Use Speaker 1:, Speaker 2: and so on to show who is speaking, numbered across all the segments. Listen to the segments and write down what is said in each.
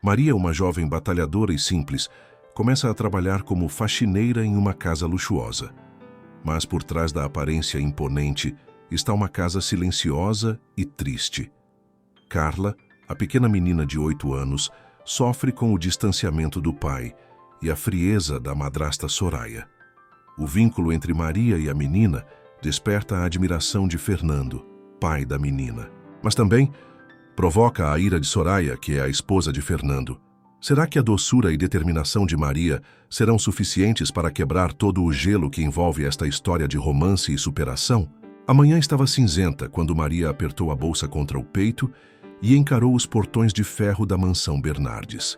Speaker 1: Maria, uma jovem batalhadora e simples, começa a trabalhar como faxineira em uma casa luxuosa. Mas por trás da aparência imponente está uma casa silenciosa e triste. Carla, a pequena menina de 8 anos, sofre com o distanciamento do pai e a frieza da madrasta Soraya. O vínculo entre Maria e a menina desperta a admiração de Fernando, pai da menina. Mas também provoca a ira de Soraya, que é a esposa de Fernando. Será que a doçura e determinação de Maria serão suficientes para quebrar todo o gelo que envolve esta história de romance e superação? A manhã estava cinzenta quando Maria apertou a bolsa contra o peito e encarou os portões de ferro da mansão Bernardes.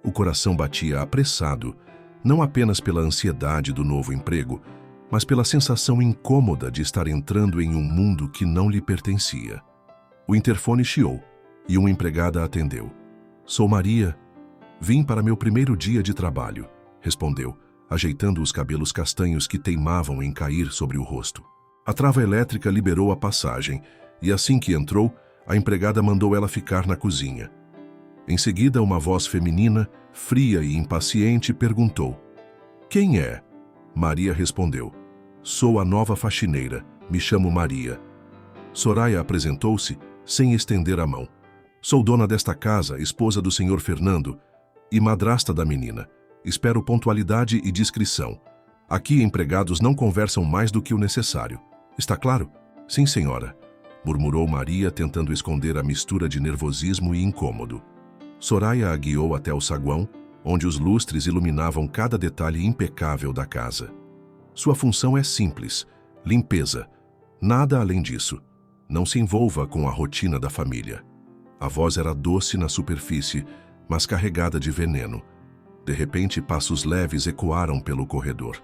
Speaker 1: O coração batia apressado, não apenas pela ansiedade do novo emprego, mas pela sensação incômoda de estar entrando em um mundo que não lhe pertencia. O interfone chiou e uma empregada atendeu. "Sou Maria. Vim para meu primeiro dia de trabalho", respondeu, ajeitando os cabelos castanhos que teimavam em cair sobre o rosto. A trava elétrica liberou a passagem e assim que entrou, a empregada mandou ela ficar na cozinha. Em seguida, uma voz feminina, fria e impaciente, perguntou: "Quem é?" Maria respondeu: "Sou a nova faxineira. Me chamo Maria." Soraya apresentou-se, sem estender a mão. "Sou dona desta casa, esposa do senhor Fernando e madrasta da menina. Espero pontualidade e discrição. Aqui empregados não conversam mais do que o necessário. Está claro?" "Sim, senhora", murmurou Maria, tentando esconder a mistura de nervosismo e incômodo. Soraya a guiou até o saguão, onde os lustres iluminavam cada detalhe impecável da casa. Sua função é simples: limpeza. Nada além disso. Não se envolva com a rotina da família. A voz era doce na superfície, mas carregada de veneno. De repente, passos leves ecoaram pelo corredor.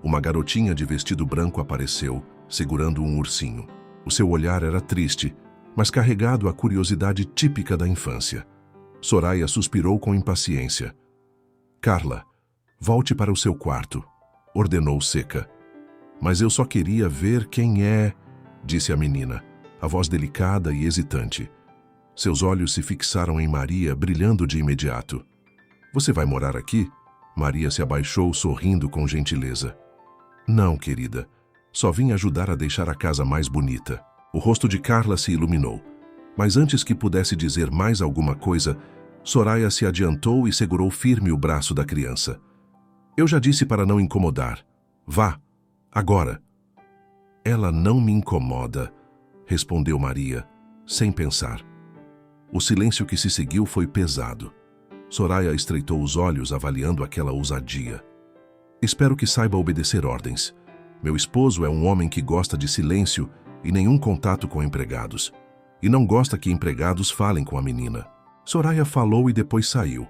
Speaker 1: Uma garotinha de vestido branco apareceu, segurando um ursinho. O seu olhar era triste, mas carregado a curiosidade típica da infância. Soraya suspirou com impaciência. "Carla, volte para o seu quarto", ordenou seca. "Mas eu só queria ver quem é", disse a menina, a voz delicada e hesitante. Seus olhos se fixaram em Maria, brilhando de imediato. "Você vai morar aqui?" Maria se abaixou, sorrindo com gentileza. "Não, querida. Só vim ajudar a deixar a casa mais bonita." O rosto de Carla se iluminou. Mas antes que pudesse dizer mais alguma coisa, Soraya se adiantou e segurou firme o braço da criança. "Eu já disse para não incomodar. Vá, agora." "Ela não me incomoda", respondeu Maria, sem pensar. O silêncio que se seguiu foi pesado. Soraya estreitou os olhos, avaliando aquela ousadia. "Espero que saiba obedecer ordens. Meu esposo é um homem que gosta de silêncio e nenhum contato com empregados. E não gosta que empregados falem com a menina." Soraya falou e depois saiu.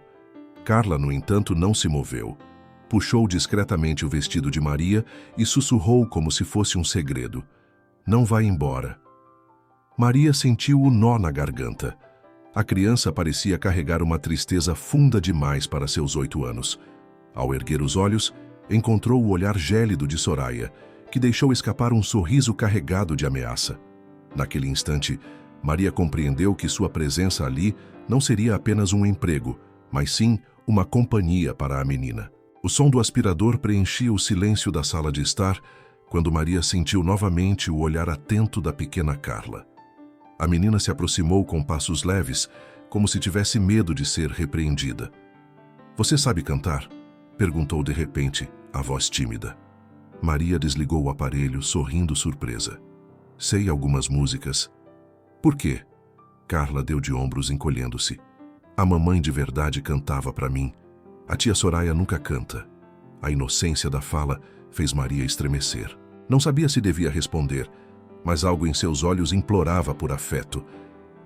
Speaker 1: Carla, no entanto, não se moveu. Puxou discretamente o vestido de Maria e sussurrou como se fosse um segredo: "Não vá embora." Maria sentiu o nó na garganta. A criança parecia carregar uma tristeza funda demais para seus 8 anos. Ao erguer os olhos, encontrou o olhar gélido de Soraya, que deixou escapar um sorriso carregado de ameaça. Naquele instante, Maria compreendeu que sua presença ali não seria apenas um emprego, mas sim uma companhia para a menina. O som do aspirador preenchia o silêncio da sala de estar, quando Maria sentiu novamente o olhar atento da pequena Carla. A menina se aproximou com passos leves, como se tivesse medo de ser repreendida. "Você sabe cantar?" perguntou de repente, a voz tímida. Maria desligou o aparelho, sorrindo surpresa. "Sei algumas músicas." "Por quê?" Carla deu de ombros, encolhendo-se. "A mamãe de verdade cantava para mim. A tia Soraya nunca canta." A inocência da fala fez Maria estremecer. Não sabia se devia responder, mas algo em seus olhos implorava por afeto.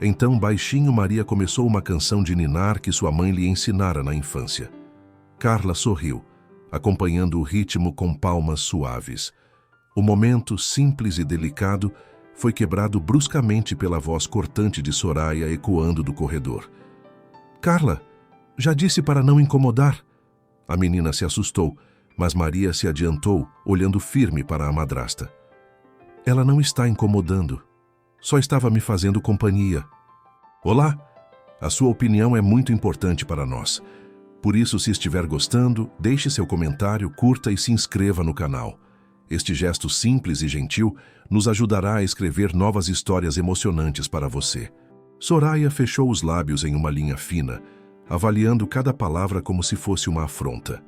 Speaker 1: Então, baixinho, Maria começou uma canção de ninar que sua mãe lhe ensinara na infância. Carla sorriu, acompanhando o ritmo com palmas suaves. O momento, simples e delicado, foi quebrado bruscamente pela voz cortante de Soraya ecoando do corredor. "Carla, já disse para não incomodar." A menina se assustou, mas Maria se adiantou, olhando firme para a madrasta. "Ela não está incomodando. Só estava me fazendo companhia." "Olá!" A sua opinião é muito importante para nós. Por isso, se estiver gostando, deixe seu comentário, curta e se inscreva no canal. Este gesto simples e gentil nos ajudará a escrever novas histórias emocionantes para você. Soraya fechou os lábios em uma linha fina, avaliando cada palavra como se fosse uma afronta.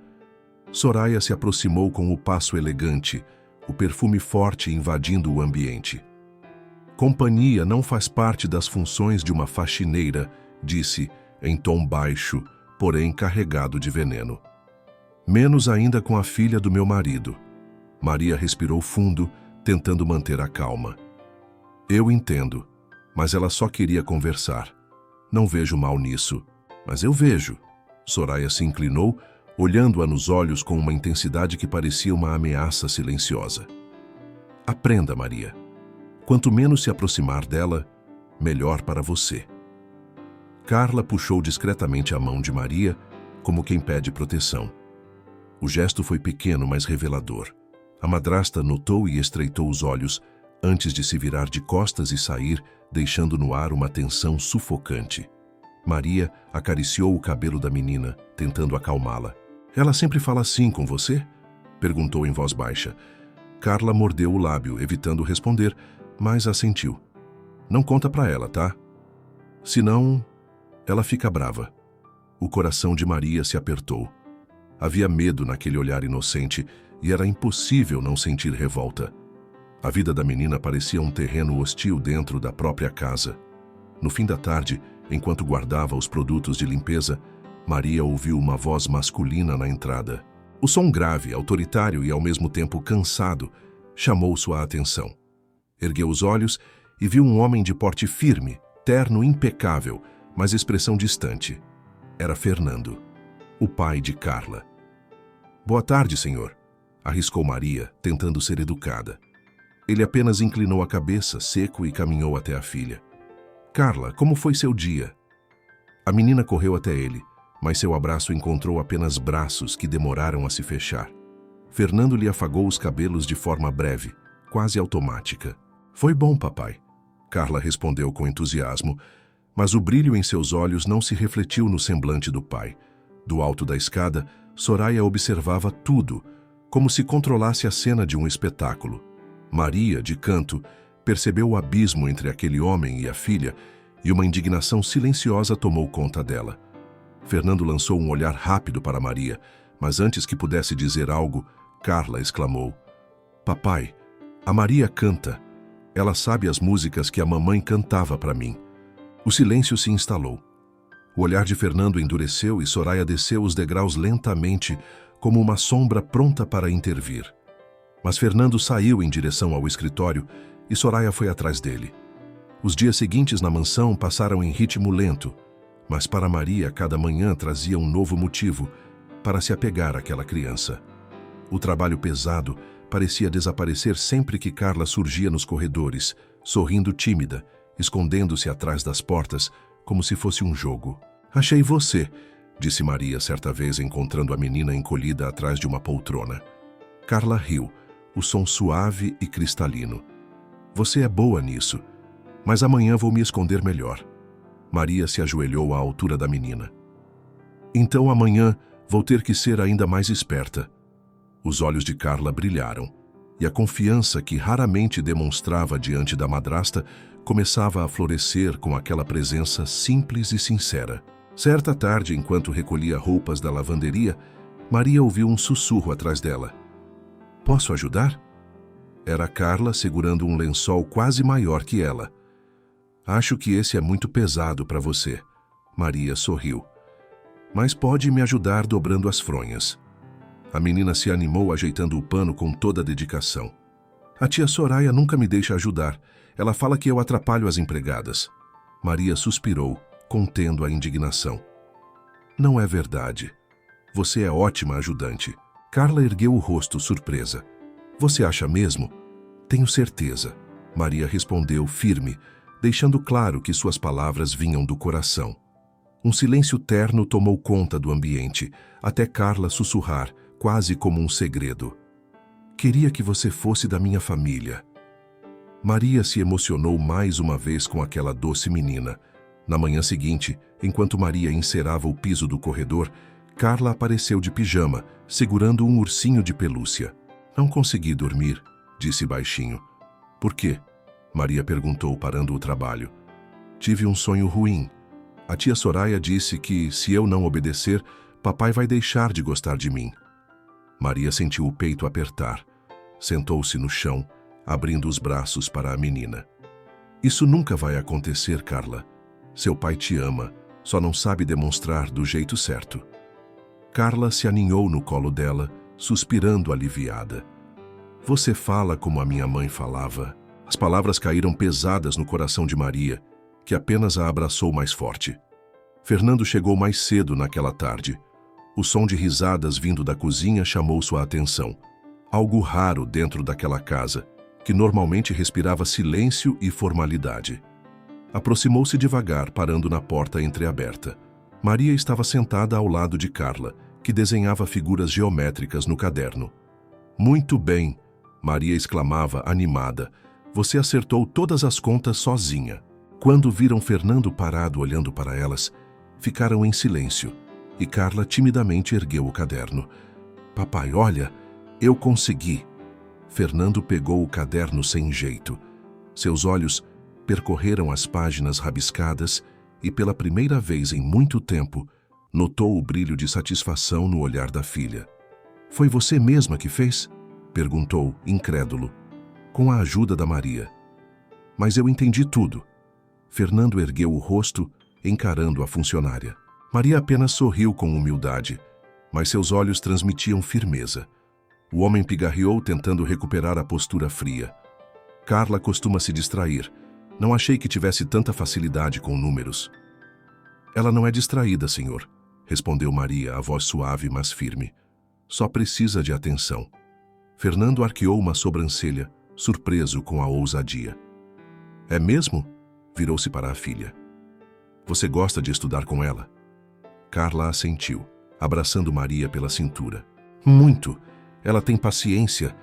Speaker 1: Soraya se aproximou com o passo elegante, o perfume forte invadindo o ambiente. Companhia não faz parte das funções de uma faxineira, disse, em tom baixo, porém carregado de veneno. Menos ainda com a filha do meu marido. Maria respirou fundo, tentando manter a calma. Eu entendo, mas ela só queria conversar. Não vejo mal nisso, mas eu vejo. Soraya se inclinou, olhando-a nos olhos com uma intensidade que parecia uma ameaça silenciosa. Aprenda, Maria. Quanto menos se aproximar dela, melhor para você. Carla puxou discretamente a mão de Maria, como quem pede proteção. O gesto foi pequeno, mas revelador. A madrasta notou e estreitou os olhos, antes de se virar de costas e sair, deixando no ar uma tensão sufocante. Maria acariciou o cabelo da menina, tentando acalmá-la. Ela sempre fala assim com você? Perguntou em voz baixa. Carla mordeu o lábio, evitando responder, mas assentiu. Não conta pra ela, tá? Senão, ela fica brava. O coração de Maria se apertou. Havia medo naquele olhar inocente e era impossível não sentir revolta. A vida da menina parecia um terreno hostil dentro da própria casa. No fim da tarde, enquanto guardava os produtos de limpeza, Maria ouviu uma voz masculina na entrada. O som grave, autoritário e ao mesmo tempo cansado chamou sua atenção. Ergueu os olhos e viu um homem de porte firme, terno impecável, mas expressão distante. Era Fernando, o pai de Carla. Boa tarde, senhor, arriscou Maria, tentando ser educada. Ele apenas inclinou a cabeça, seco, e caminhou até a filha. Carla, como foi seu dia? A menina correu até ele, mas seu abraço encontrou apenas braços que demoraram a se fechar. Fernando lhe afagou os cabelos de forma breve, quase automática. Foi bom, papai, Carla respondeu com entusiasmo, mas o brilho em seus olhos não se refletiu no semblante do pai. Do alto da escada, Soraya observava tudo, como se controlasse a cena de um espetáculo. Maria, de canto, percebeu o abismo entre aquele homem e a filha, e uma indignação silenciosa tomou conta dela. Fernando lançou um olhar rápido para Maria, mas antes que pudesse dizer algo, Carla exclamou: Papai, a Maria canta. Ela sabe as músicas que a mamãe cantava para mim. O silêncio se instalou. O olhar de Fernando endureceu e Soraya desceu os degraus lentamente, como uma sombra pronta para intervir. Mas Fernando saiu em direção ao escritório e Soraya foi atrás dele. Os dias seguintes na mansão passaram em ritmo lento, mas para Maria cada manhã trazia um novo motivo para se apegar àquela criança. O trabalho pesado parecia desaparecer sempre que Carla surgia nos corredores, sorrindo tímida, escondendo-se atrás das portas, como se fosse um jogo. Achei você, disse Maria certa vez encontrando a menina encolhida atrás de uma poltrona. Carla riu, o som suave e cristalino. Você é boa nisso, mas amanhã vou me esconder melhor. Maria se ajoelhou à altura da menina. Então amanhã vou ter que ser ainda mais esperta. Os olhos de Carla brilharam, e a confiança que raramente demonstrava diante da madrasta começava a florescer com aquela presença simples e sincera. Certa tarde, enquanto recolhia roupas da lavanderia, Maria ouviu um sussurro atrás dela. Posso ajudar? Era Carla segurando um lençol quase maior que ela. Acho que esse é muito pesado para você. Maria sorriu. Mas pode me ajudar dobrando as fronhas. A menina se animou ajeitando o pano com toda a dedicação. A tia Soraya nunca me deixa ajudar. Ela fala que eu atrapalho as empregadas. Maria suspirou, contendo a indignação. Não é verdade. Você é ótima ajudante. Carla ergueu o rosto, surpresa. Você acha mesmo? Tenho certeza. Maria respondeu firme, deixando claro que suas palavras vinham do coração. Um silêncio terno tomou conta do ambiente, até Carla sussurrar, quase como um segredo. Queria que você fosse da minha família. Maria se emocionou mais uma vez com aquela doce menina, Na manhã seguinte, enquanto Maria encerava o piso do corredor, Carla apareceu de pijama, segurando um ursinho de pelúcia. Não consegui dormir, disse baixinho. Por quê? Maria perguntou, parando o trabalho. Tive um sonho ruim. A tia Soraya disse que, se eu não obedecer, papai vai deixar de gostar de mim. Maria sentiu o peito apertar. Sentou-se no chão, abrindo os braços para a menina. Isso nunca vai acontecer, Carla. Seu pai te ama, só não sabe demonstrar do jeito certo. Carla se aninhou no colo dela, suspirando aliviada. Você fala como a minha mãe falava. As palavras caíram pesadas no coração de Maria, que apenas a abraçou mais forte. Fernando chegou mais cedo naquela tarde. O som de risadas vindo da cozinha chamou sua atenção. Algo raro dentro daquela casa, que normalmente respirava silêncio e formalidade. Aproximou-se devagar, parando na porta entreaberta. Maria estava sentada ao lado de Carla, que desenhava figuras geométricas no caderno. Muito bem, Maria exclamava, animada. Você acertou todas as contas sozinha. Quando viram Fernando parado olhando para elas, ficaram em silêncio, e Carla timidamente ergueu o caderno. Papai, olha, eu consegui. Fernando pegou o caderno sem jeito. Seus olhos percorreram as páginas rabiscadas e, pela primeira vez em muito tempo, notou o brilho de satisfação no olhar da filha. Foi você mesma que fez? Perguntou, incrédulo. Com a ajuda da Maria. Mas eu entendi tudo. Fernando ergueu o rosto, encarando a funcionária. Maria apenas sorriu com humildade, mas seus olhos transmitiam firmeza. O homem pigarreou, tentando recuperar a postura fria. Carla costuma se distrair. Não achei que tivesse tanta facilidade com números. Ela não é distraída, senhor, respondeu Maria, a voz suave, mas firme. Só precisa de atenção. Fernando arqueou uma sobrancelha, surpreso com a ousadia. É mesmo? Virou-se para a filha. Você gosta de estudar com ela? Carla assentiu, abraçando Maria pela cintura. Muito. Ela tem paciência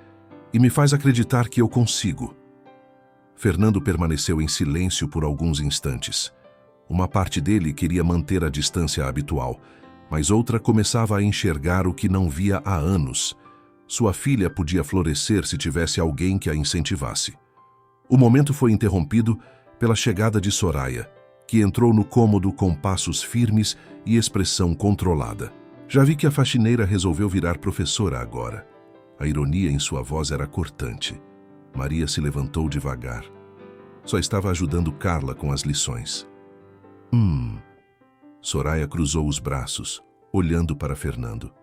Speaker 1: e me faz acreditar que eu consigo. Fernando permaneceu em silêncio por alguns instantes. Uma parte dele queria manter a distância habitual, mas outra começava a enxergar o que não via há anos. Sua filha podia florescer se tivesse alguém que a incentivasse. O momento foi interrompido pela chegada de Soraya, que entrou no cômodo com passos firmes e expressão controlada. Já vi que a faxineira resolveu virar professora agora. A ironia em sua voz era cortante. Maria se levantou devagar. Só estava ajudando Carla com as lições. Soraya cruzou os braços, olhando para Fernando.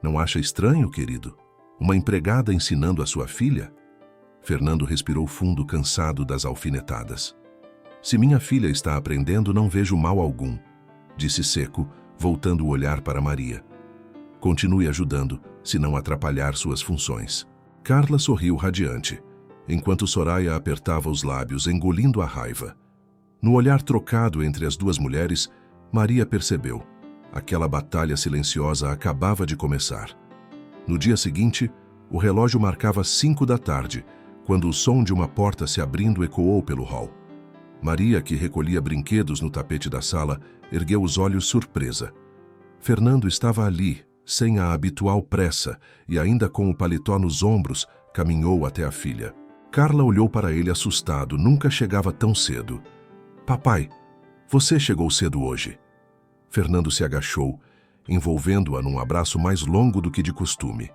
Speaker 1: Não acha estranho, querido? Uma empregada ensinando a sua filha? Fernando respirou fundo, cansado das alfinetadas. Se minha filha está aprendendo, não vejo mal algum, disse seco, voltando o olhar para Maria. Continue ajudando, se não atrapalhar suas funções. Carla sorriu radiante, enquanto Soraya apertava os lábios, engolindo a raiva. No olhar trocado entre as duas mulheres, Maria percebeu. Aquela batalha silenciosa acabava de começar. No dia seguinte, o relógio marcava 5 da tarde, quando o som de uma porta se abrindo ecoou pelo hall. Maria, que recolhia brinquedos no tapete da sala, ergueu os olhos surpresa. Fernando estava ali, sem a habitual pressa, e ainda com o paletó nos ombros, caminhou até a filha. Carla olhou para ele assustado, nunca chegava tão cedo. Papai, você chegou cedo hoje. Fernando se agachou, envolvendo-a num abraço mais longo do que de costume.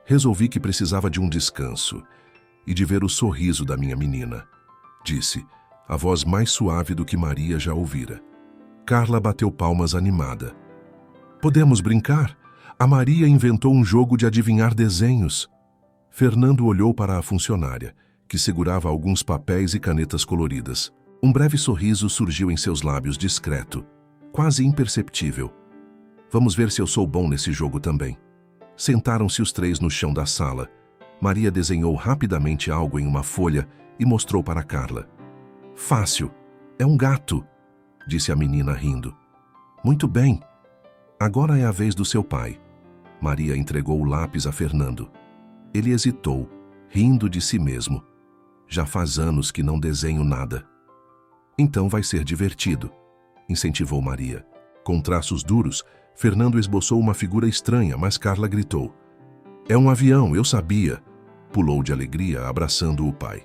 Speaker 1: Resolvi que precisava de um descanso e de ver o sorriso da minha menina, disse, a voz mais suave do que Maria já ouvira. Carla bateu palmas animada. Podemos brincar? A Maria inventou um jogo de adivinhar desenhos. Fernando olhou para a funcionária, que segurava alguns papéis e canetas coloridas. Um breve sorriso surgiu em seus lábios, discreto, quase imperceptível. Vamos ver se eu sou bom nesse jogo também. Sentaram-se os três no chão da sala. Maria desenhou rapidamente algo em uma folha e mostrou para Carla. Fácil. É um gato, disse a menina rindo. Muito bem. Agora é a vez do seu pai. Maria entregou o lápis a Fernando. Ele hesitou, rindo de si mesmo. Já faz anos que não desenho nada. Então vai ser divertido. incentivou Maria. Com traços duros, Fernando esboçou uma figura estranha, mas Carla gritou. É um avião, eu sabia! Pulou de alegria, abraçando o pai.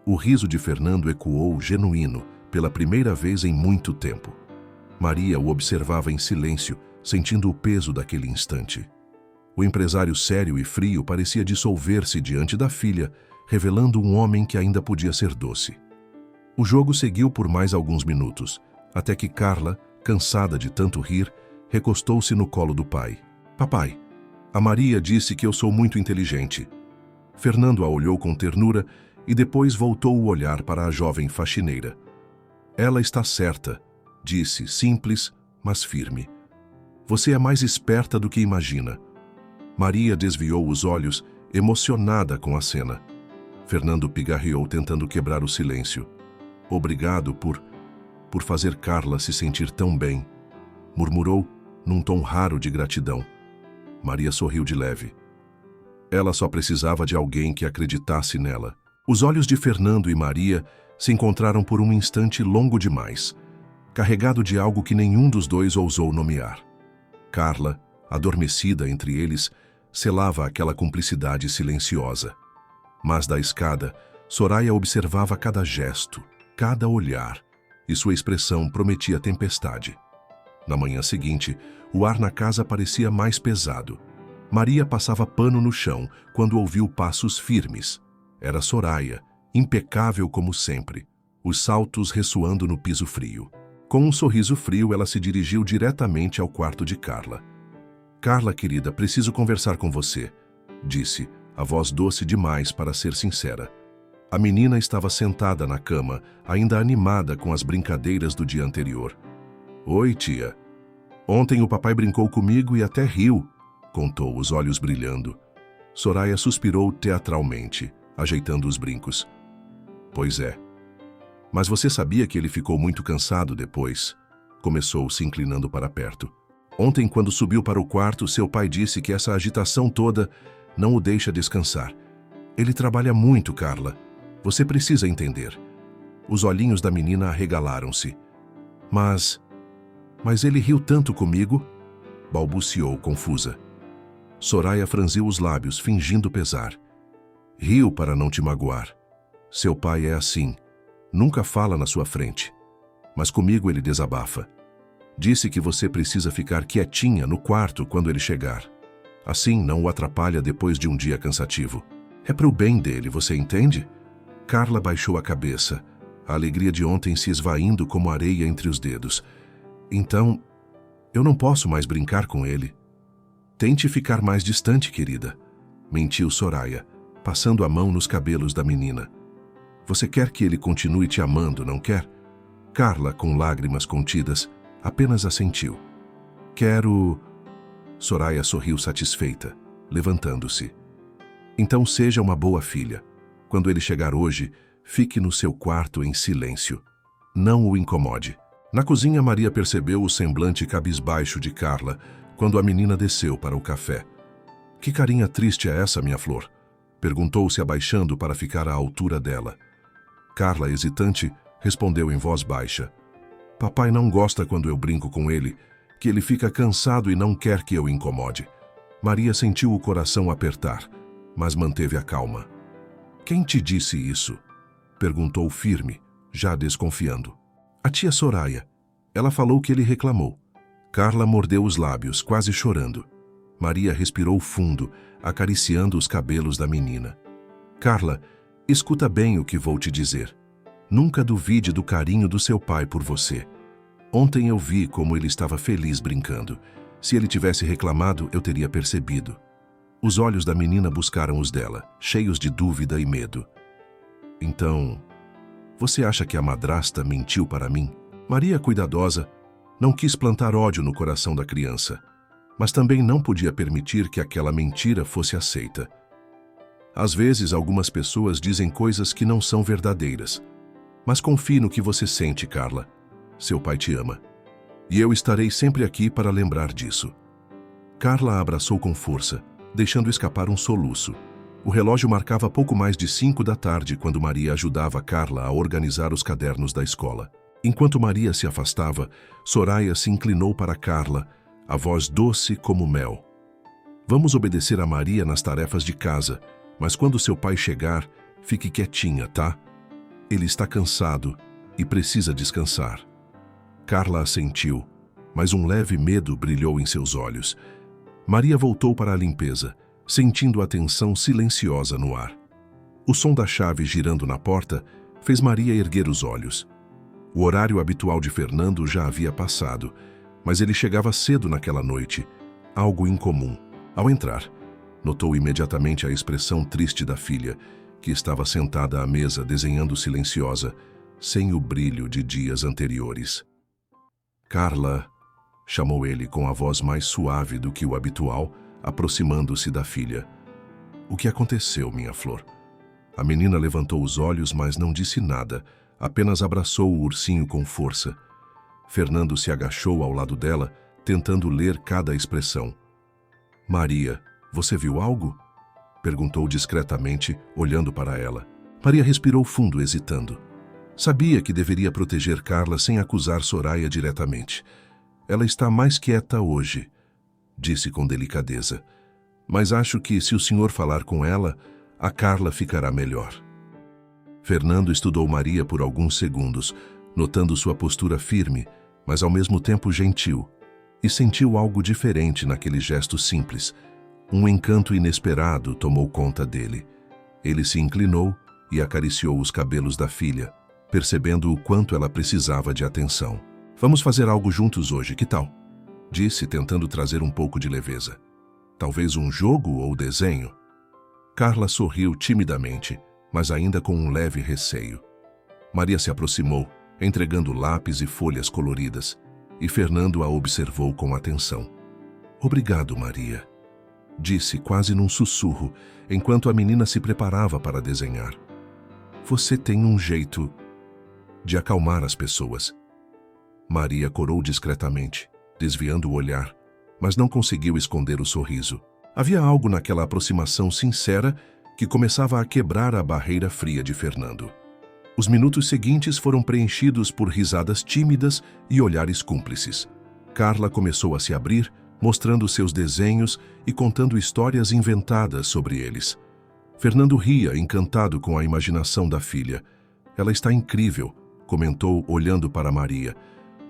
Speaker 1: O riso de Fernando ecoou genuíno, pela primeira vez em muito tempo. Maria o observava em silêncio, sentindo o peso daquele instante. O empresário sério e frio parecia dissolver-se diante da filha, revelando um homem que ainda podia ser doce. O jogo seguiu por mais alguns minutos, até que Carla, cansada de tanto rir, recostou-se no colo do pai. Papai, a Maria disse que eu sou muito inteligente. Fernando a olhou com ternura e depois voltou o olhar para a jovem faxineira. Ela está certa, disse, simples, mas firme. Você é mais esperta do que imagina. Maria desviou os olhos, emocionada com a cena. Fernando pigarreou tentando quebrar o silêncio. Obrigado por fazer Carla se sentir tão bem, murmurou num tom raro de gratidão. Maria sorriu de leve. Ela só precisava de alguém que acreditasse nela. Os olhos de Fernando e Maria se encontraram por um instante longo demais, carregado de algo que nenhum dos dois ousou nomear. Carla, adormecida entre eles, selava aquela cumplicidade silenciosa. Mas da escada, Soraya observava cada gesto, cada olhar, e sua expressão prometia tempestade. Na manhã seguinte, o ar na casa parecia mais pesado. Maria passava pano no chão quando ouviu passos firmes. Era Soraya, impecável como sempre, os saltos ressoando no piso frio. Com um sorriso frio, ela se dirigiu diretamente ao quarto de Carla. Carla, querida, preciso conversar com você, disse, a voz doce demais para ser sincera. A menina estava sentada na cama, ainda animada com as brincadeiras do dia anterior. Oi, tia. Ontem o papai brincou comigo e até riu, contou, os olhos brilhando. Soraya suspirou teatralmente, ajeitando os brincos. Pois é. Mas você sabia que ele ficou muito cansado depois? Começou, se inclinando para perto. Ontem, quando subiu para o quarto, seu pai disse que essa agitação toda não o deixa descansar. Ele trabalha muito, Carla. Você precisa entender. Os olhinhos da menina arregalaram-se. Mas ele riu tanto comigo? Balbuciou, confusa. Soraya franziu os lábios, fingindo pesar. Riu para não te magoar. Seu pai é assim. Nunca fala na sua frente. Mas comigo ele desabafa. Disse que você precisa ficar quietinha no quarto quando ele chegar. Assim não o atrapalha depois de um dia cansativo. É para o bem dele, você entende? Carla baixou a cabeça, a alegria de ontem se esvaindo como areia entre os dedos. Então, eu não posso mais brincar com ele. Tente ficar mais distante, querida, mentiu Soraya, passando a mão nos cabelos da menina. Você quer que ele continue te amando, não quer? Carla, com lágrimas contidas, apenas assentiu. Quero... Soraya sorriu satisfeita, levantando-se. Então seja uma boa filha. Quando ele chegar hoje, fique no seu quarto em silêncio. Não o incomode. Na cozinha, Maria percebeu o semblante cabisbaixo de Carla quando a menina desceu para o café. Que carinha triste é essa, minha flor? Perguntou-se abaixando para ficar à altura dela. Carla, hesitante, respondeu em voz baixa. Papai não gosta quando eu brinco com ele, que ele fica cansado e não quer que eu incomode. Maria sentiu o coração apertar, mas manteve a calma. Quem te disse isso? Perguntou firme, já desconfiando. A tia Soraya. Ela falou que ele reclamou. Carla mordeu os lábios, quase chorando. Maria respirou fundo, acariciando os cabelos da menina. Carla, escuta bem o que vou te dizer. Nunca duvide do carinho do seu pai por você. Ontem eu vi como ele estava feliz brincando. Se ele tivesse reclamado, eu teria percebido. Os olhos da menina buscaram os dela, cheios de dúvida e medo. Então, você acha que a madrasta mentiu para mim? Maria, cuidadosa, não quis plantar ódio no coração da criança, mas também não podia permitir que aquela mentira fosse aceita. Às vezes, algumas pessoas dizem coisas que não são verdadeiras. Mas confie no que você sente, Carla. Seu pai te ama. E eu estarei sempre aqui para lembrar disso. Carla a abraçou com força, deixando escapar um soluço. O relógio marcava pouco mais de 5 da tarde quando Maria ajudava Carla a organizar os cadernos da escola. Enquanto Maria se afastava, Soraya se inclinou para Carla, a voz doce como mel. Vamos obedecer a Maria nas tarefas de casa, mas quando seu pai chegar, fique quietinha, tá? Ele está cansado e precisa descansar. Carla assentiu, mas um leve medo brilhou em seus olhos. Maria voltou para a limpeza, sentindo a tensão silenciosa no ar. O som da chave girando na porta fez Maria erguer os olhos. O horário habitual de Fernando já havia passado, mas ele chegava cedo naquela noite, algo incomum. Ao entrar, notou imediatamente a expressão triste da filha, que estava sentada à mesa desenhando silenciosa, sem o brilho de dias anteriores. Carla, chamou ele com a voz mais suave do que o habitual, aproximando-se da filha. O que aconteceu, minha flor? A menina levantou os olhos, mas não disse nada, apenas abraçou o ursinho com força. Fernando se agachou ao lado dela, tentando ler cada expressão. Maria, você viu algo? Perguntou discretamente, olhando para ela. Maria respirou fundo, hesitando. Sabia que deveria proteger Carla sem acusar Soraya diretamente. Ela está mais quieta hoje, disse com delicadeza. Mas acho que, se o senhor falar com ela, a Carla ficará melhor. Fernando estudou Maria por alguns segundos, notando sua postura firme, mas ao mesmo tempo gentil, e sentiu algo diferente naquele gesto simples. Um encanto inesperado tomou conta dele. Ele se inclinou e acariciou os cabelos da filha, percebendo o quanto ela precisava de atenção. Vamos fazer algo juntos hoje, que tal? Disse, tentando trazer um pouco de leveza. Talvez um jogo ou desenho? Carla sorriu timidamente, mas ainda com um leve receio. Maria se aproximou, entregando lápis e folhas coloridas, e Fernando a observou com atenção. Obrigado, Maria, disse quase num sussurro, enquanto a menina se preparava para desenhar. Você tem um jeito de acalmar as pessoas. Maria corou discretamente, desviando o olhar, mas não conseguiu esconder o sorriso. Havia algo naquela aproximação sincera que começava a quebrar a barreira fria de Fernando. Os minutos seguintes foram preenchidos por risadas tímidas e olhares cúmplices. Carla começou a se abrir, mostrando seus desenhos e contando histórias inventadas sobre eles. Fernando ria, encantado com a imaginação da filha. Ela está incrível, comentou, olhando para Maria.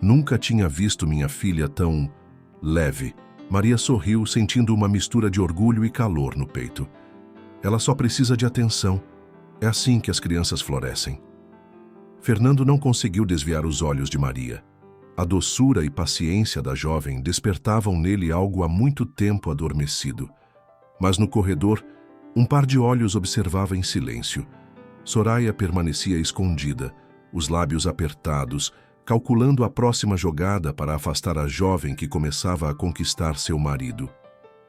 Speaker 1: Nunca tinha visto minha filha tão leve. Maria sorriu, sentindo uma mistura de orgulho e calor no peito. Ela só precisa de atenção. É assim que as crianças florescem. Fernando não conseguiu desviar os olhos de Maria. A doçura e paciência da jovem despertavam nele algo há muito tempo adormecido. Mas no corredor, um par de olhos observava em silêncio. Soraya permanecia escondida, os lábios apertados, calculando a próxima jogada para afastar a jovem que começava a conquistar seu marido.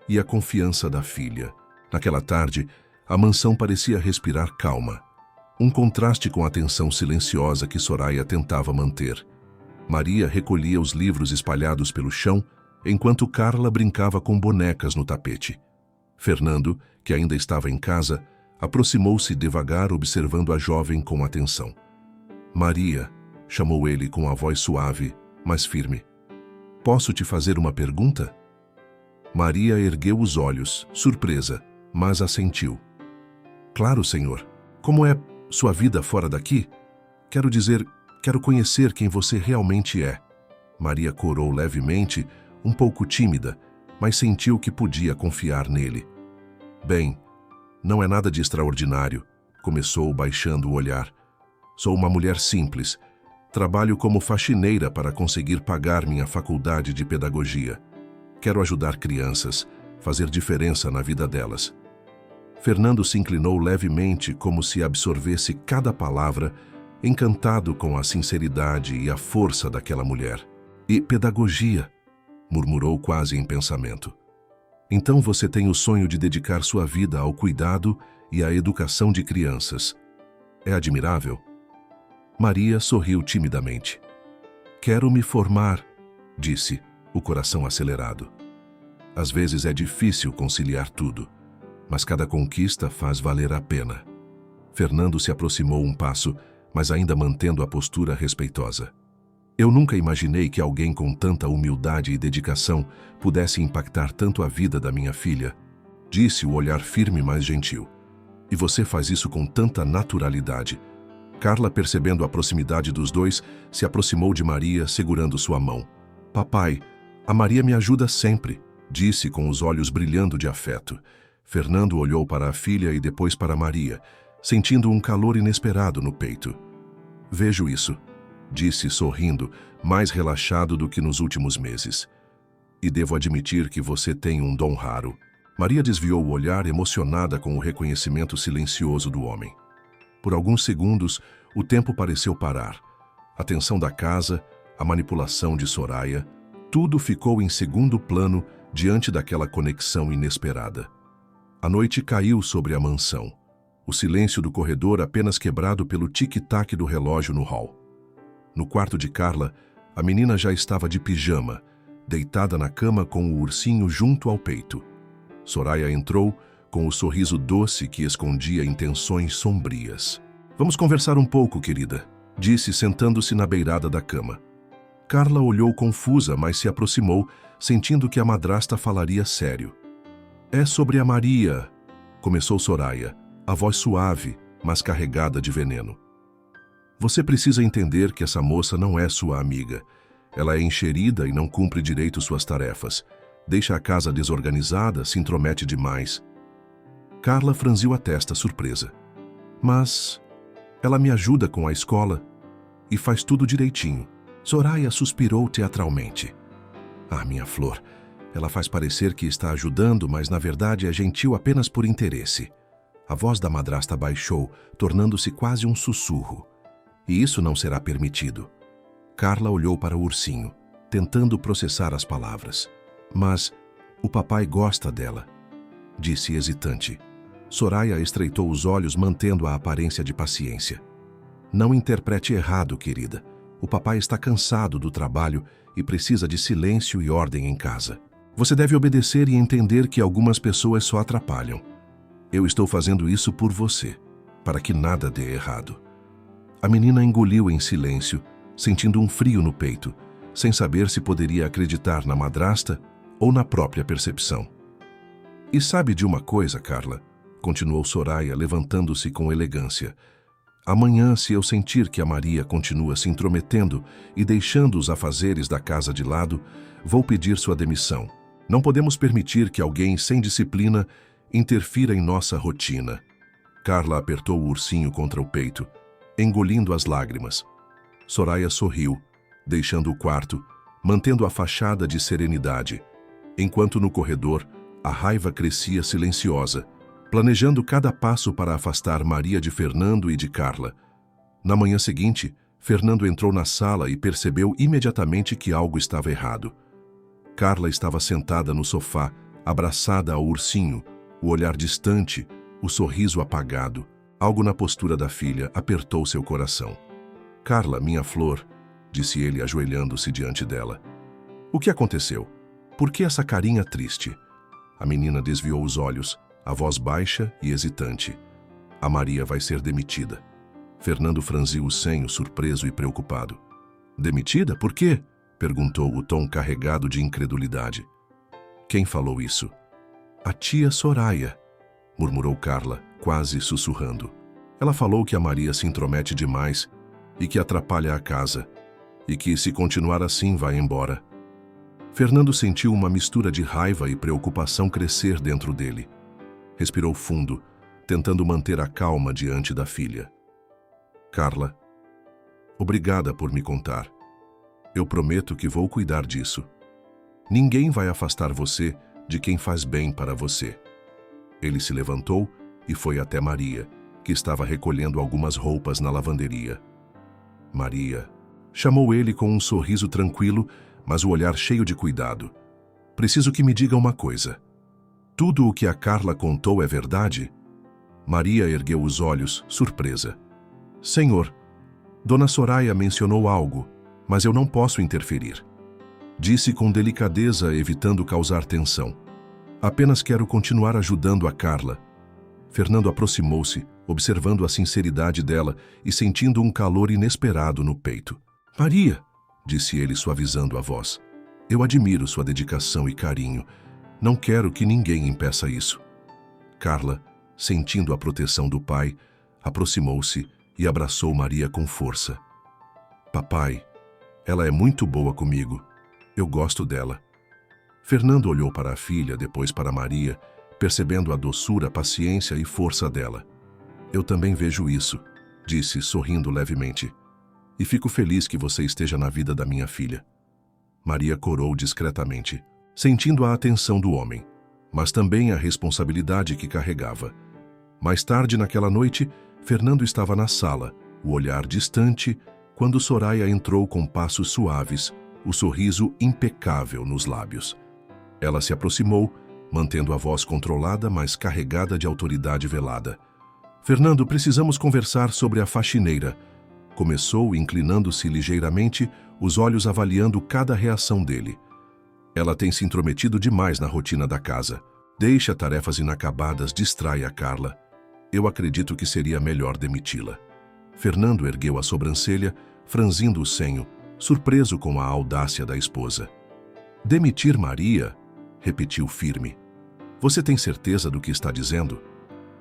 Speaker 1: E a confiança da filha. Naquela tarde, a mansão parecia respirar calma. Um contraste com a tensão silenciosa que Soraya tentava manter. Maria recolhia os livros espalhados pelo chão, enquanto Carla brincava com bonecas no tapete. Fernando, que ainda estava em casa, aproximou-se devagar, observando a jovem com atenção. Maria, chamou ele com a voz suave, mas firme. Posso te fazer uma pergunta? Maria ergueu os olhos, surpresa, mas assentiu. Claro, senhor. Como é sua vida fora daqui? Quero dizer, quero conhecer quem você realmente é. Maria corou levemente, um pouco tímida, mas sentiu que podia confiar nele. Bem, não é nada de extraordinário, começou baixando o olhar. Sou uma mulher simples. Trabalho como faxineira para conseguir pagar minha faculdade de pedagogia. Quero ajudar crianças, fazer diferença na vida delas. Fernando se inclinou levemente, como se absorvesse cada palavra, encantado com a sinceridade e a força daquela mulher. E pedagogia, murmurou quase em pensamento. Então você tem o sonho de dedicar sua vida ao cuidado e à educação de crianças. É admirável. Maria sorriu timidamente. Quero me formar, disse, o coração acelerado. Às vezes é difícil conciliar tudo, mas cada conquista faz valer a pena. Fernando se aproximou um passo, mas ainda mantendo a postura respeitosa. Eu nunca imaginei que alguém com tanta humildade e dedicação pudesse impactar tanto a vida da minha filha, disse o olhar firme, mas gentil. E você faz isso com tanta naturalidade. Carla, percebendo a proximidade dos dois, se aproximou de Maria, segurando sua mão. Papai, a Maria me ajuda sempre, disse com os olhos brilhando de afeto. Fernando olhou para a filha e depois para Maria, sentindo um calor inesperado no peito. Vejo isso, disse sorrindo, mais relaxado do que nos últimos meses. E devo admitir que você tem um dom raro. Maria desviou o olhar, emocionada com o reconhecimento silencioso do homem. Por alguns segundos, o tempo pareceu parar. A tensão da casa, a manipulação de Soraya, tudo ficou em segundo plano diante daquela conexão inesperada. A noite caiu sobre a mansão. O silêncio do corredor apenas quebrado pelo tic-tac do relógio no hall. No quarto de Carla, a menina já estava de pijama, deitada na cama com o ursinho junto ao peito. Soraya entrou com o sorriso doce que escondia intenções sombrias. Vamos conversar um pouco, querida, disse sentando-se na beirada da cama. Carla olhou confusa, mas se aproximou, sentindo que a madrasta falaria sério. É sobre a Maria, começou Soraya, a voz suave, mas carregada de veneno. Você precisa entender que essa moça não é sua amiga. Ela é enxerida e não cumpre direito suas tarefas. Deixa a casa desorganizada, se intromete demais. Carla franziu a testa, surpresa. Mas ela me ajuda com a escola e faz tudo direitinho. Soraya suspirou teatralmente. Ah, minha flor, ela faz parecer que está ajudando, mas na verdade é gentil apenas por interesse. A voz da madrasta baixou, tornando-se quase um sussurro. E isso não será permitido. Carla olhou para o ursinho, tentando processar as palavras. Mas o papai gosta dela, disse hesitante. Soraya estreitou os olhos, mantendo a aparência de paciência. Não interprete errado, querida. O papai está cansado do trabalho e precisa de silêncio e ordem em casa. Você deve obedecer e entender que algumas pessoas só atrapalham. Eu estou fazendo isso por você, para que nada dê errado. A menina engoliu em silêncio, sentindo um frio no peito, sem saber se poderia acreditar na madrasta ou na própria percepção. E sabe de uma coisa, Carla? Continuou Soraya, levantando-se com elegância. Amanhã, se eu sentir que a Maria continua se intrometendo e deixando os afazeres da casa de lado, vou pedir sua demissão. Não podemos permitir que alguém sem disciplina interfira em nossa rotina. Carla apertou o ursinho contra o peito, engolindo as lágrimas. Soraya sorriu, deixando o quarto, mantendo a fachada de serenidade, enquanto no corredor a raiva crescia silenciosa, planejando cada passo para afastar Maria de Fernando e de Carla. Na manhã seguinte, Fernando entrou na sala e percebeu imediatamente que algo estava errado. Carla estava sentada no sofá, abraçada ao ursinho, o olhar distante, o sorriso apagado. Algo na postura da filha apertou seu coração. Carla, minha flor, disse ele ajoelhando-se diante dela. O que aconteceu? Por que essa carinha triste? A menina desviou os olhos, a voz baixa e hesitante. A Maria vai ser demitida. Fernando franziu o senho, surpreso e preocupado. Demitida? Por quê? Perguntou o tom carregado de incredulidade. Quem falou isso? A tia Soraya, murmurou Carla, quase sussurrando. Ela falou que a Maria se intromete demais e que atrapalha a casa, e que, se continuar assim, vai embora. Fernando sentiu uma mistura de raiva e preocupação crescer dentro dele. Respirou fundo, tentando manter a calma diante da filha. Carla, obrigada por me contar. Eu prometo que vou cuidar disso. Ninguém vai afastar você de quem faz bem para você. Ele se levantou e foi até Maria, que estava recolhendo algumas roupas na lavanderia. Maria, chamou ele com um sorriso tranquilo, mas o olhar cheio de cuidado. Preciso que me diga uma coisa. Tudo o que a Carla contou é verdade? Maria ergueu os olhos, surpresa. Senhor, Dona Soraya mencionou algo, mas eu não posso interferir. Disse com delicadeza, evitando causar tensão. Apenas quero continuar ajudando a Carla. Fernando aproximou-se, observando a sinceridade dela e sentindo um calor inesperado no peito. Maria, disse ele suavizando a voz. Eu admiro sua dedicação e carinho. Não quero que ninguém impeça isso. Carla, sentindo a proteção do pai, aproximou-se e abraçou Maria com força. Papai, ela é muito boa comigo. Eu gosto dela. Fernando olhou para a filha, depois para Maria, percebendo a doçura, paciência e força dela. Eu também vejo isso, disse, sorrindo levemente. E fico feliz que você esteja na vida da minha filha. Maria corou discretamente, sentindo a atenção do homem, mas também a responsabilidade que carregava. Mais tarde naquela noite, Fernando estava na sala, o olhar distante, quando Soraya entrou com passos suaves, o sorriso impecável nos lábios. Ela se aproximou, mantendo a voz controlada, mas carregada de autoridade velada. Fernando, precisamos conversar sobre a faxineira. Começou, inclinando-se ligeiramente, os olhos avaliando cada reação dele. Ela tem se intrometido demais na rotina da casa. Deixa tarefas inacabadas, distrai a Carla. Eu acredito que seria melhor demiti-la. Fernando ergueu a sobrancelha, franzindo o senho, surpreso com a audácia da esposa. Demitir Maria? Repetiu firme. Você tem certeza do que está dizendo?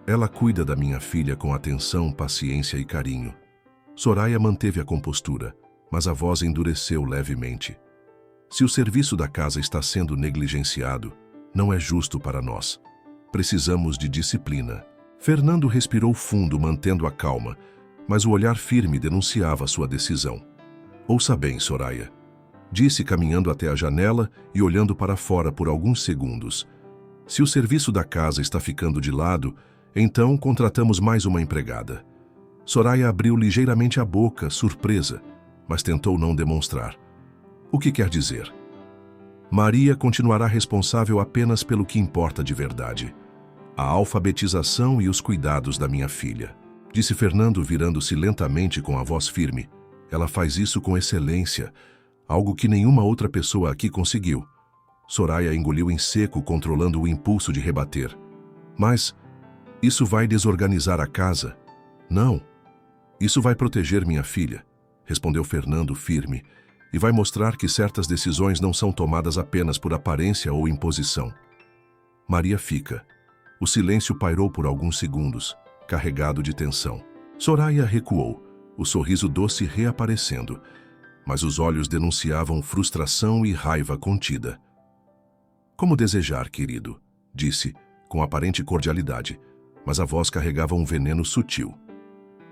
Speaker 1: Ela cuida da minha filha com atenção, paciência e carinho. Soraya manteve a compostura, mas a voz endureceu levemente. Se o serviço da casa está sendo negligenciado, não é justo para nós. Precisamos de disciplina. Fernando respirou fundo, mantendo a calma, mas o olhar firme denunciava sua decisão. Ouça bem, Soraya, disse caminhando até a janela e olhando para fora por alguns segundos. Se o serviço da casa está ficando de lado, então contratamos mais uma empregada. Soraya abriu ligeiramente a boca, surpresa, mas tentou não demonstrar. O que quer dizer? Maria continuará responsável apenas pelo que importa de verdade. A alfabetização e os cuidados da minha filha, disse Fernando, virando-se lentamente com a voz firme. Ela faz isso com excelência, algo que nenhuma outra pessoa aqui conseguiu. Soraya engoliu em seco, controlando o impulso de rebater. Mas isso vai desorganizar a casa? Não. Isso vai proteger minha filha, respondeu Fernando firme, e vai mostrar que certas decisões não são tomadas apenas por aparência ou imposição. Maria fica. O silêncio pairou por alguns segundos, carregado de tensão. Soraya recuou, o sorriso doce reaparecendo, mas os olhos denunciavam frustração e raiva contida. Como desejar, querido, disse, com aparente cordialidade, mas a voz carregava um veneno sutil.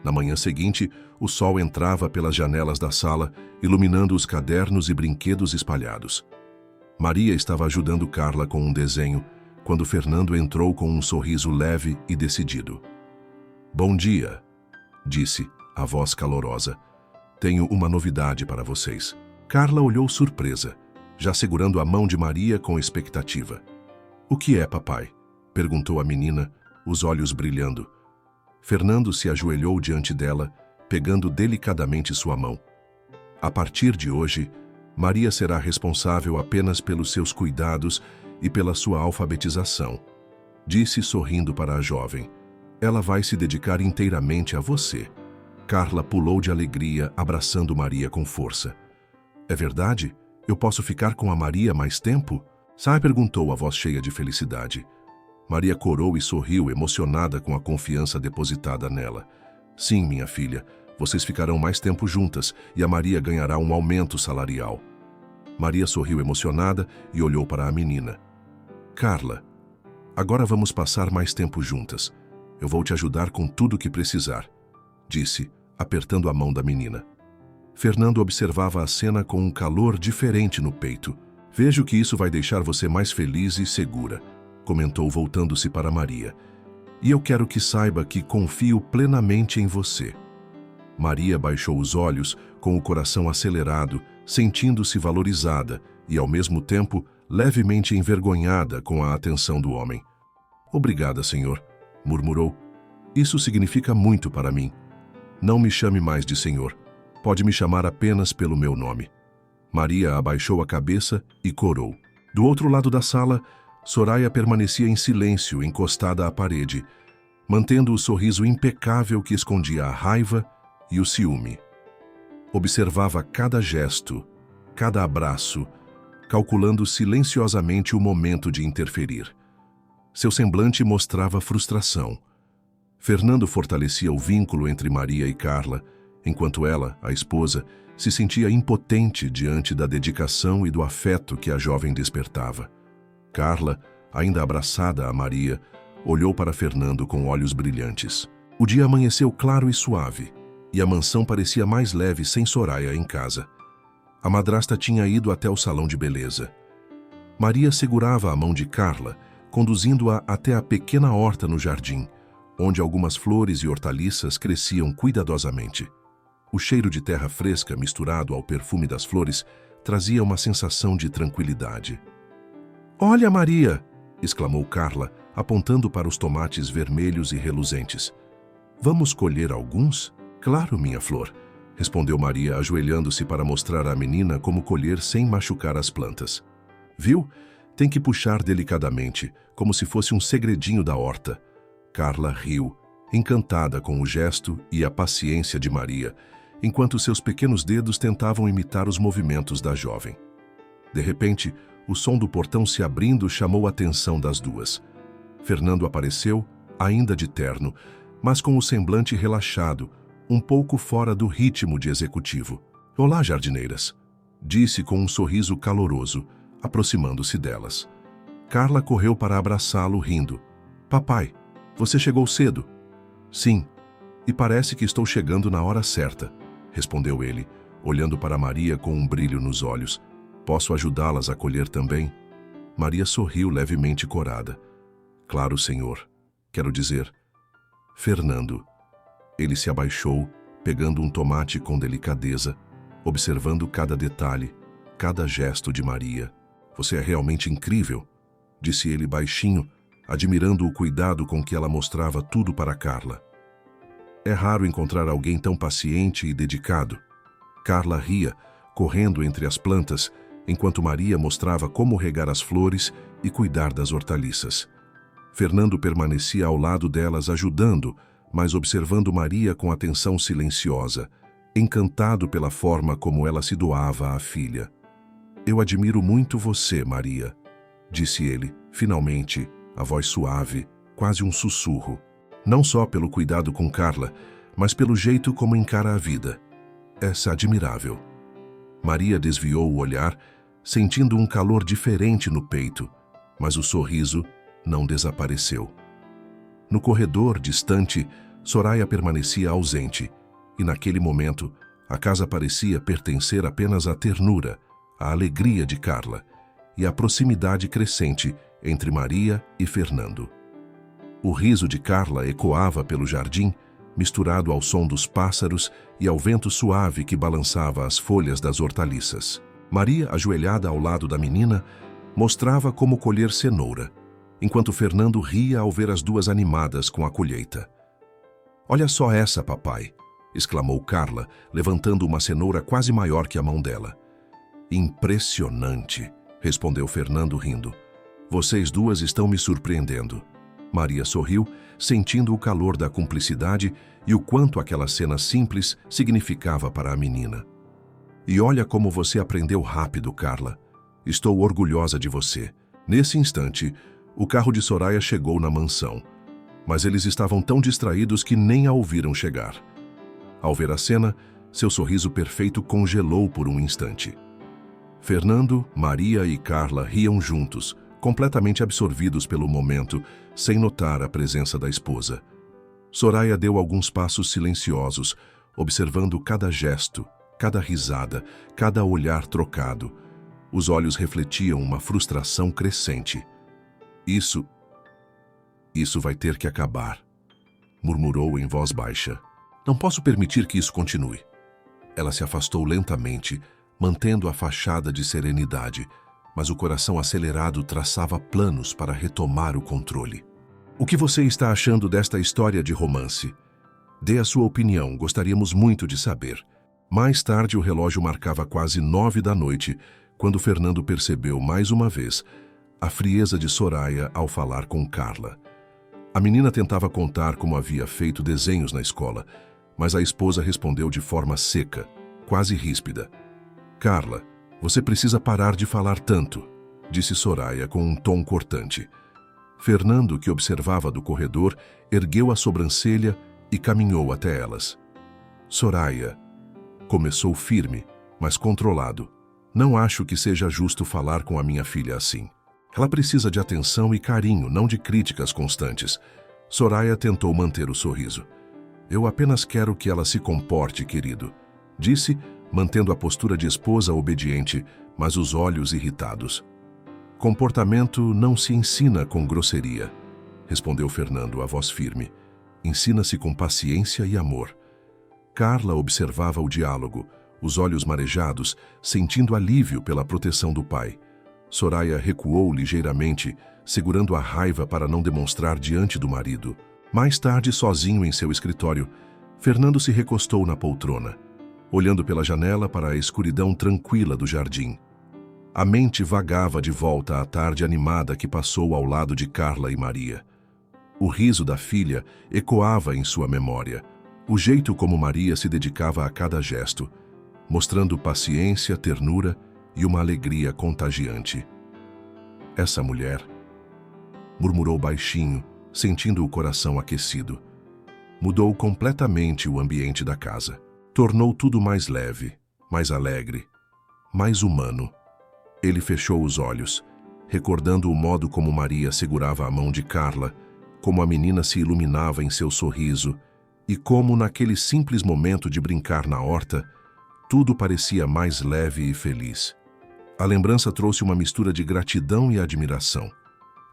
Speaker 1: Na manhã seguinte, o sol entrava pelas janelas da sala, iluminando os cadernos e brinquedos espalhados. Maria estava ajudando Carla com um desenho, quando Fernando entrou com um sorriso leve e decidido. Bom dia, disse, a voz calorosa. Tenho uma novidade para vocês. Carla olhou surpresa, já segurando a mão de Maria com expectativa. O que é, papai? Perguntou a menina, os olhos brilhando. Fernando se ajoelhou diante dela, pegando delicadamente sua mão. A partir de hoje, Maria será responsável apenas pelos seus cuidados e pela sua alfabetização, disse sorrindo para a jovem. Ela vai se dedicar inteiramente a você. Carla pulou de alegria, abraçando Maria com força. É verdade? Eu posso ficar com a Maria mais tempo? Sai, perguntou a voz cheia de felicidade. Maria corou e sorriu, emocionada com a confiança depositada nela. Sim, minha filha, vocês ficarão mais tempo juntas e a Maria ganhará um aumento salarial. Maria sorriu emocionada e olhou para a menina. Carla, agora vamos passar mais tempo juntas. Eu vou te ajudar com tudo o que precisar, disse, apertando a mão da menina. Fernando observava a cena com um calor diferente no peito. Vejo que isso vai deixar você mais feliz e segura, comentou voltando-se para Maria. E eu quero que saiba que confio plenamente em você. Maria baixou os olhos, com o coração acelerado, sentindo-se valorizada e, ao mesmo tempo, levemente envergonhada com a atenção do homem. Obrigada, senhor, murmurou. Isso significa muito para mim. Não me chame mais de senhor. Pode me chamar apenas pelo meu nome. Maria abaixou a cabeça e corou. Do outro lado da sala, Soraya permanecia em silêncio, encostada à parede, mantendo o sorriso impecável que escondia a raiva e o ciúme. Observava cada gesto, cada abraço, calculando silenciosamente o momento de interferir. Seu semblante mostrava frustração. Fernando fortalecia o vínculo entre Maria e Carla, enquanto ela, a esposa, se sentia impotente diante da dedicação e do afeto que a jovem despertava. Carla, ainda abraçada a Maria, olhou para Fernando com olhos brilhantes. O dia amanheceu claro e suave, e a mansão parecia mais leve sem Soraya em casa. A madrasta tinha ido até o salão de beleza. Maria segurava a mão de Carla, conduzindo-a até a pequena horta no jardim, onde algumas flores e hortaliças cresciam cuidadosamente. O cheiro de terra fresca misturado ao perfume das flores trazia uma sensação de tranquilidade. "Olha, Maria!" exclamou Carla, apontando para os tomates vermelhos e reluzentes. "Vamos colher alguns?" "Claro, minha flor", respondeu Maria, ajoelhando-se para mostrar à menina como colher sem machucar as plantas. "Viu? Tem que puxar delicadamente, como se fosse um segredinho da horta." Carla riu, encantada com o gesto e a paciência de Maria, enquanto seus pequenos dedos tentavam imitar os movimentos da jovem. De repente, o som do portão se abrindo chamou a atenção das duas. Fernando apareceu, ainda de terno, mas com o semblante relaxado, um pouco fora do ritmo de executivo. "Olá, jardineiras", disse com um sorriso caloroso, aproximando-se delas. Carla correu para abraçá-lo, rindo. "Papai, você chegou cedo." "Sim, e parece que estou chegando na hora certa", respondeu ele, olhando para Maria com um brilho nos olhos. "Posso ajudá-las a colher também?" Maria sorriu levemente corada. "Claro, senhor. Quero dizer..." "Fernando." Ele se abaixou, pegando um tomate com delicadeza, observando cada detalhe, cada gesto de Maria. "Você é realmente incrível", disse ele baixinho, admirando o cuidado com que ela mostrava tudo para Carla. "É raro encontrar alguém tão paciente e dedicado." Carla ria, correndo entre as plantas, enquanto Maria mostrava como regar as flores e cuidar das hortaliças. Fernando permanecia ao lado delas ajudando, mas observando Maria com atenção silenciosa, encantado pela forma como ela se doava à filha. "Eu admiro muito você, Maria", disse ele, finalmente, a voz suave, quase um sussurro. "Não só pelo cuidado com Carla, mas pelo jeito como encara a vida. É admirável." Maria desviou o olhar, sentindo um calor diferente no peito, mas o sorriso não desapareceu. No corredor distante, Soraya permanecia ausente, e naquele momento, a casa parecia pertencer apenas à ternura, à alegria de Carla e à proximidade crescente entre Maria e Fernando. O riso de Carla ecoava pelo jardim, misturado ao som dos pássaros e ao vento suave que balançava as folhas das hortaliças. Maria, ajoelhada ao lado da menina, mostrava como colher cenoura, enquanto Fernando ria ao ver as duas animadas com a colheita. "Olha só essa, papai", exclamou Carla, levantando uma cenoura quase maior que a mão dela. "Impressionante", respondeu Fernando rindo. "Vocês duas estão me surpreendendo." Maria sorriu, sentindo o calor da cumplicidade e o quanto aquela cena simples significava para a menina. "E olha como você aprendeu rápido, Carla. Estou orgulhosa de você." Nesse instante, o carro de Soraya chegou na mansão, mas eles estavam tão distraídos que nem a ouviram chegar. Ao ver a cena, seu sorriso perfeito congelou por um instante. Fernando, Maria e Carla riam juntos, completamente absorvidos pelo momento, sem notar a presença da esposa. Soraya deu alguns passos silenciosos, observando cada gesto, cada risada, cada olhar trocado. Os olhos refletiam uma frustração crescente. Isso vai ter que acabar", murmurou em voz baixa. "Não posso permitir que isso continue." Ela se afastou lentamente, mantendo a fachada de serenidade, mas o coração acelerado traçava planos para retomar o controle. "O que você está achando desta história de romance? Dê a sua opinião, gostaríamos muito de saber." Mais tarde, o relógio marcava quase 9 da noite, quando Fernando percebeu mais uma vez a frieza de Soraya ao falar com Carla. A menina tentava contar como havia feito desenhos na escola, mas a esposa respondeu de forma seca, quase ríspida. "Carla, Você precisa parar de falar tanto, disse Soraya com um tom cortante. Fernando, que observava do corredor, ergueu a sobrancelha e caminhou até elas. Soraya, começou firme, mas controlado. Não acho que seja justo falar com a minha filha assim. Ela precisa de atenção e carinho, não de críticas constantes. Soraya tentou manter o sorriso. Eu apenas quero que ela se comporte, querido, disse, mantendo a postura de esposa obediente, mas os olhos irritados. Comportamento não se ensina com grosseria, respondeu Fernando, a voz firme. Ensina-se com paciência e amor. Carla observava o diálogo, os olhos marejados, sentindo alívio pela proteção do pai. Soraya recuou ligeiramente, segurando a raiva para não demonstrar diante do marido. Mais tarde, sozinho em seu escritório, Fernando se recostou na poltrona, olhando pela janela para a escuridão tranquila do jardim. A mente vagava de volta à tarde animada que passou ao lado de Carla e Maria. O riso da filha ecoava em sua memória, o jeito como Maria se dedicava a cada gesto, mostrando paciência, ternura e uma alegria contagiante. Essa mulher, murmurou baixinho, sentindo o coração aquecido. Mudou completamente o ambiente da casa. Tornou tudo mais leve, mais alegre, mais humano. Ele fechou os olhos, recordando o modo como Maria segurava a mão de Carla, como a menina se iluminava em seu sorriso e como, naquele simples momento de brincar na horta, tudo parecia mais leve e feliz. A lembrança trouxe uma mistura de gratidão e admiração.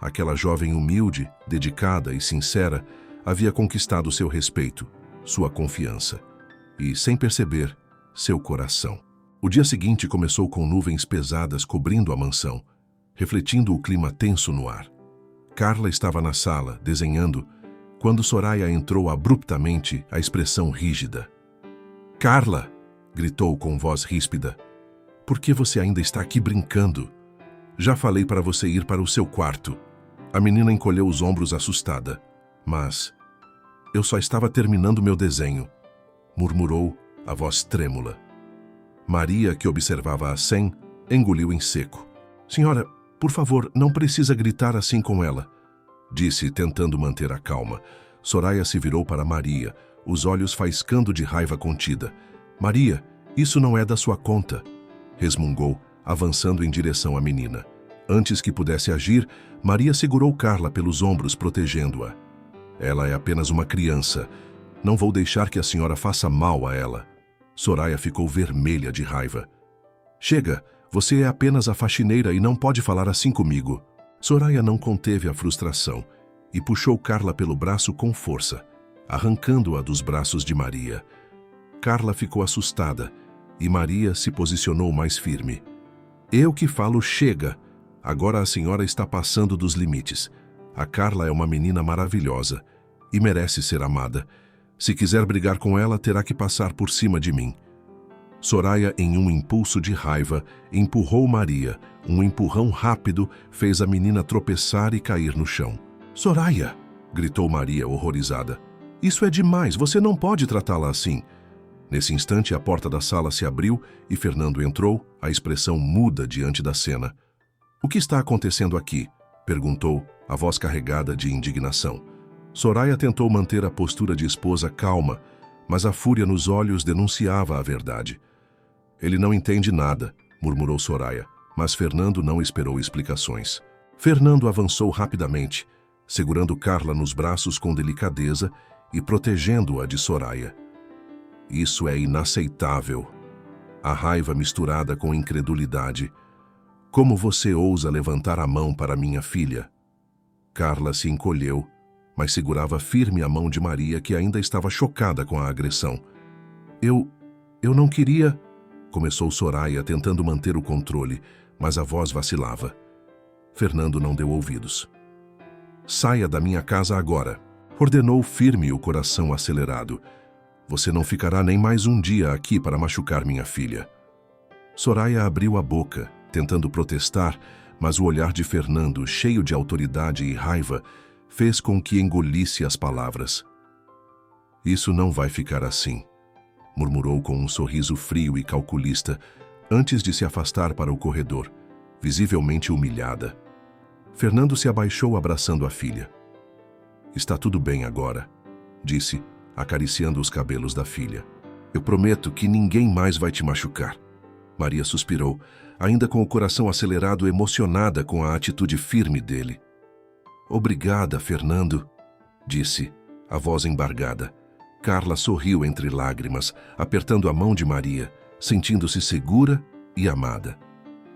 Speaker 1: Aquela jovem humilde, dedicada e sincera havia conquistado seu respeito, sua confiança e, sem perceber, seu coração. O dia seguinte começou com nuvens pesadas cobrindo a mansão, refletindo o clima tenso no ar. Carla estava na sala, desenhando, quando Soraya entrou abruptamente, a expressão rígida. "Carla!" gritou com voz ríspida. "Por que você ainda está aqui brincando? Já falei para você ir para o seu quarto." A menina encolheu os ombros assustada. "Mas eu só estava terminando meu desenho", murmurou, a voz trêmula. Maria, que observava a cena, engoliu em seco. "Senhora, por favor, não precisa gritar assim com ela", disse, tentando manter a calma. Soraya se virou para Maria, os olhos faiscando de raiva contida. "Maria, isso não é da sua conta", resmungou, avançando em direção à menina. Antes que pudesse agir, Maria segurou Carla pelos ombros, protegendo-a. "Ela é apenas uma criança. Não vou deixar que a senhora faça mal a ela." Soraya ficou vermelha de raiva. "Chega, você é apenas a faxineira e não pode falar assim comigo." Soraya não conteve a frustração e puxou Carla pelo braço com força, arrancando-a dos braços de Maria. Carla ficou assustada e Maria se posicionou mais firme. "Eu que falo, chega. Agora a senhora está passando dos limites. A Carla é uma menina maravilhosa e merece ser amada. Se quiser brigar com ela, terá que passar por cima de mim." Soraya, em um impulso de raiva, empurrou Maria. Um empurrão rápido fez a menina tropeçar e cair no chão. "Soraya!" gritou Maria, horrorizada. "Isso é demais, você não pode tratá-la assim." Nesse instante, a porta da sala se abriu e Fernando entrou, a expressão muda diante da cena. "O que está acontecendo aqui?" perguntou, a voz carregada de indignação. Soraya tentou manter a postura de esposa calma, mas a fúria nos olhos denunciava a verdade. "Ele não entende nada", murmurou Soraya, mas Fernando não esperou explicações. Fernando avançou rapidamente, segurando Carla nos braços com delicadeza e protegendo-a de Soraya. "Isso é inaceitável." A raiva misturada com incredulidade. "Como você ousa levantar a mão para minha filha?" Carla se encolheu, mas segurava firme a mão de Maria, que ainda estava chocada com a agressão. Eu não queria", começou Soraya, tentando manter o controle, mas a voz vacilava. Fernando não deu ouvidos. "Saia da minha casa agora", ordenou firme, o coração acelerado. "Você não ficará nem mais um dia aqui para machucar minha filha." Soraya abriu a boca, tentando protestar, mas o olhar de Fernando, cheio de autoridade e raiva, fez com que engolisse as palavras. "Isso não vai ficar assim", murmurou com um sorriso frio e calculista, antes de se afastar para o corredor, visivelmente humilhada. Fernando se abaixou abraçando a filha. Está tudo bem agora, disse, acariciando os cabelos da filha. Eu prometo que ninguém mais vai te machucar. Maria suspirou, ainda com o coração acelerado, emocionada com a atitude firme dele. Obrigada, Fernando, disse, a voz embargada. Carla sorriu entre lágrimas, apertando a mão de Maria, sentindo-se segura e amada.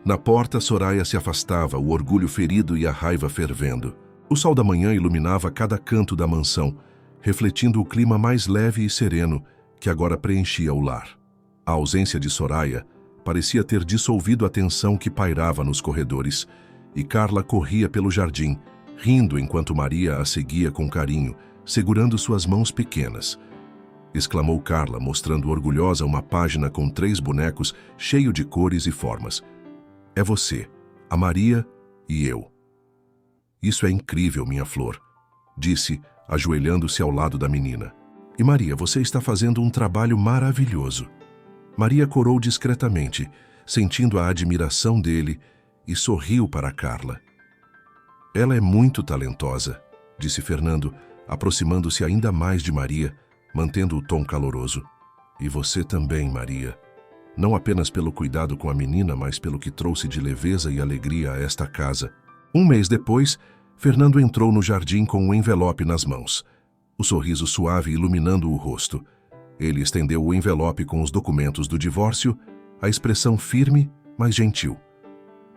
Speaker 1: Na porta, Soraya se afastava, o orgulho ferido e a raiva fervendo. O sol da manhã iluminava cada canto da mansão, refletindo o clima mais leve e sereno que agora preenchia o lar. A ausência de Soraya parecia ter dissolvido a tensão que pairava nos corredores, e Carla corria pelo jardim, rindo enquanto Maria a seguia com carinho, segurando suas mãos pequenas. Exclamou Carla, mostrando orgulhosa uma página com 3 bonecos cheio de cores e formas. É você, a Maria e eu. Isso é incrível, minha flor, disse, ajoelhando-se ao lado da menina. E Maria, você está fazendo um trabalho maravilhoso. Maria corou discretamente, sentindo a admiração dele, e sorriu para Carla. Ela é muito talentosa, disse Fernando, aproximando-se ainda mais de Maria, mantendo o tom caloroso. E você também, Maria. Não apenas pelo cuidado com a menina, mas pelo que trouxe de leveza e alegria a esta casa. Um mês depois, Fernando entrou no jardim com um envelope nas mãos, o sorriso suave iluminando o rosto. Ele estendeu o envelope com os documentos do divórcio, a expressão firme, mas gentil.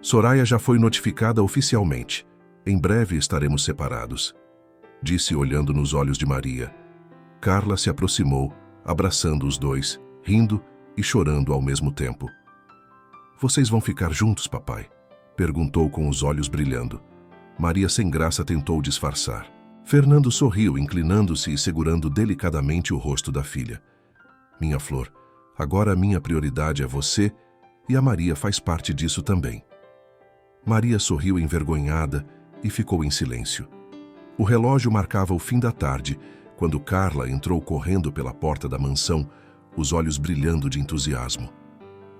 Speaker 1: Soraya já foi notificada oficialmente. Em breve estaremos separados, disse olhando nos olhos de Maria. Carla se aproximou, abraçando os dois, rindo e chorando ao mesmo tempo. Vocês vão ficar juntos, papai? Perguntou com os olhos brilhando. Maria sem graça tentou disfarçar. Fernando sorriu, inclinando-se e segurando delicadamente o rosto da filha. Minha flor, agora a minha prioridade é você e a Maria faz parte disso também. Maria sorriu envergonhada e ficou em silêncio. O relógio marcava o fim da tarde, quando Carla entrou correndo pela porta da mansão, os olhos brilhando de entusiasmo.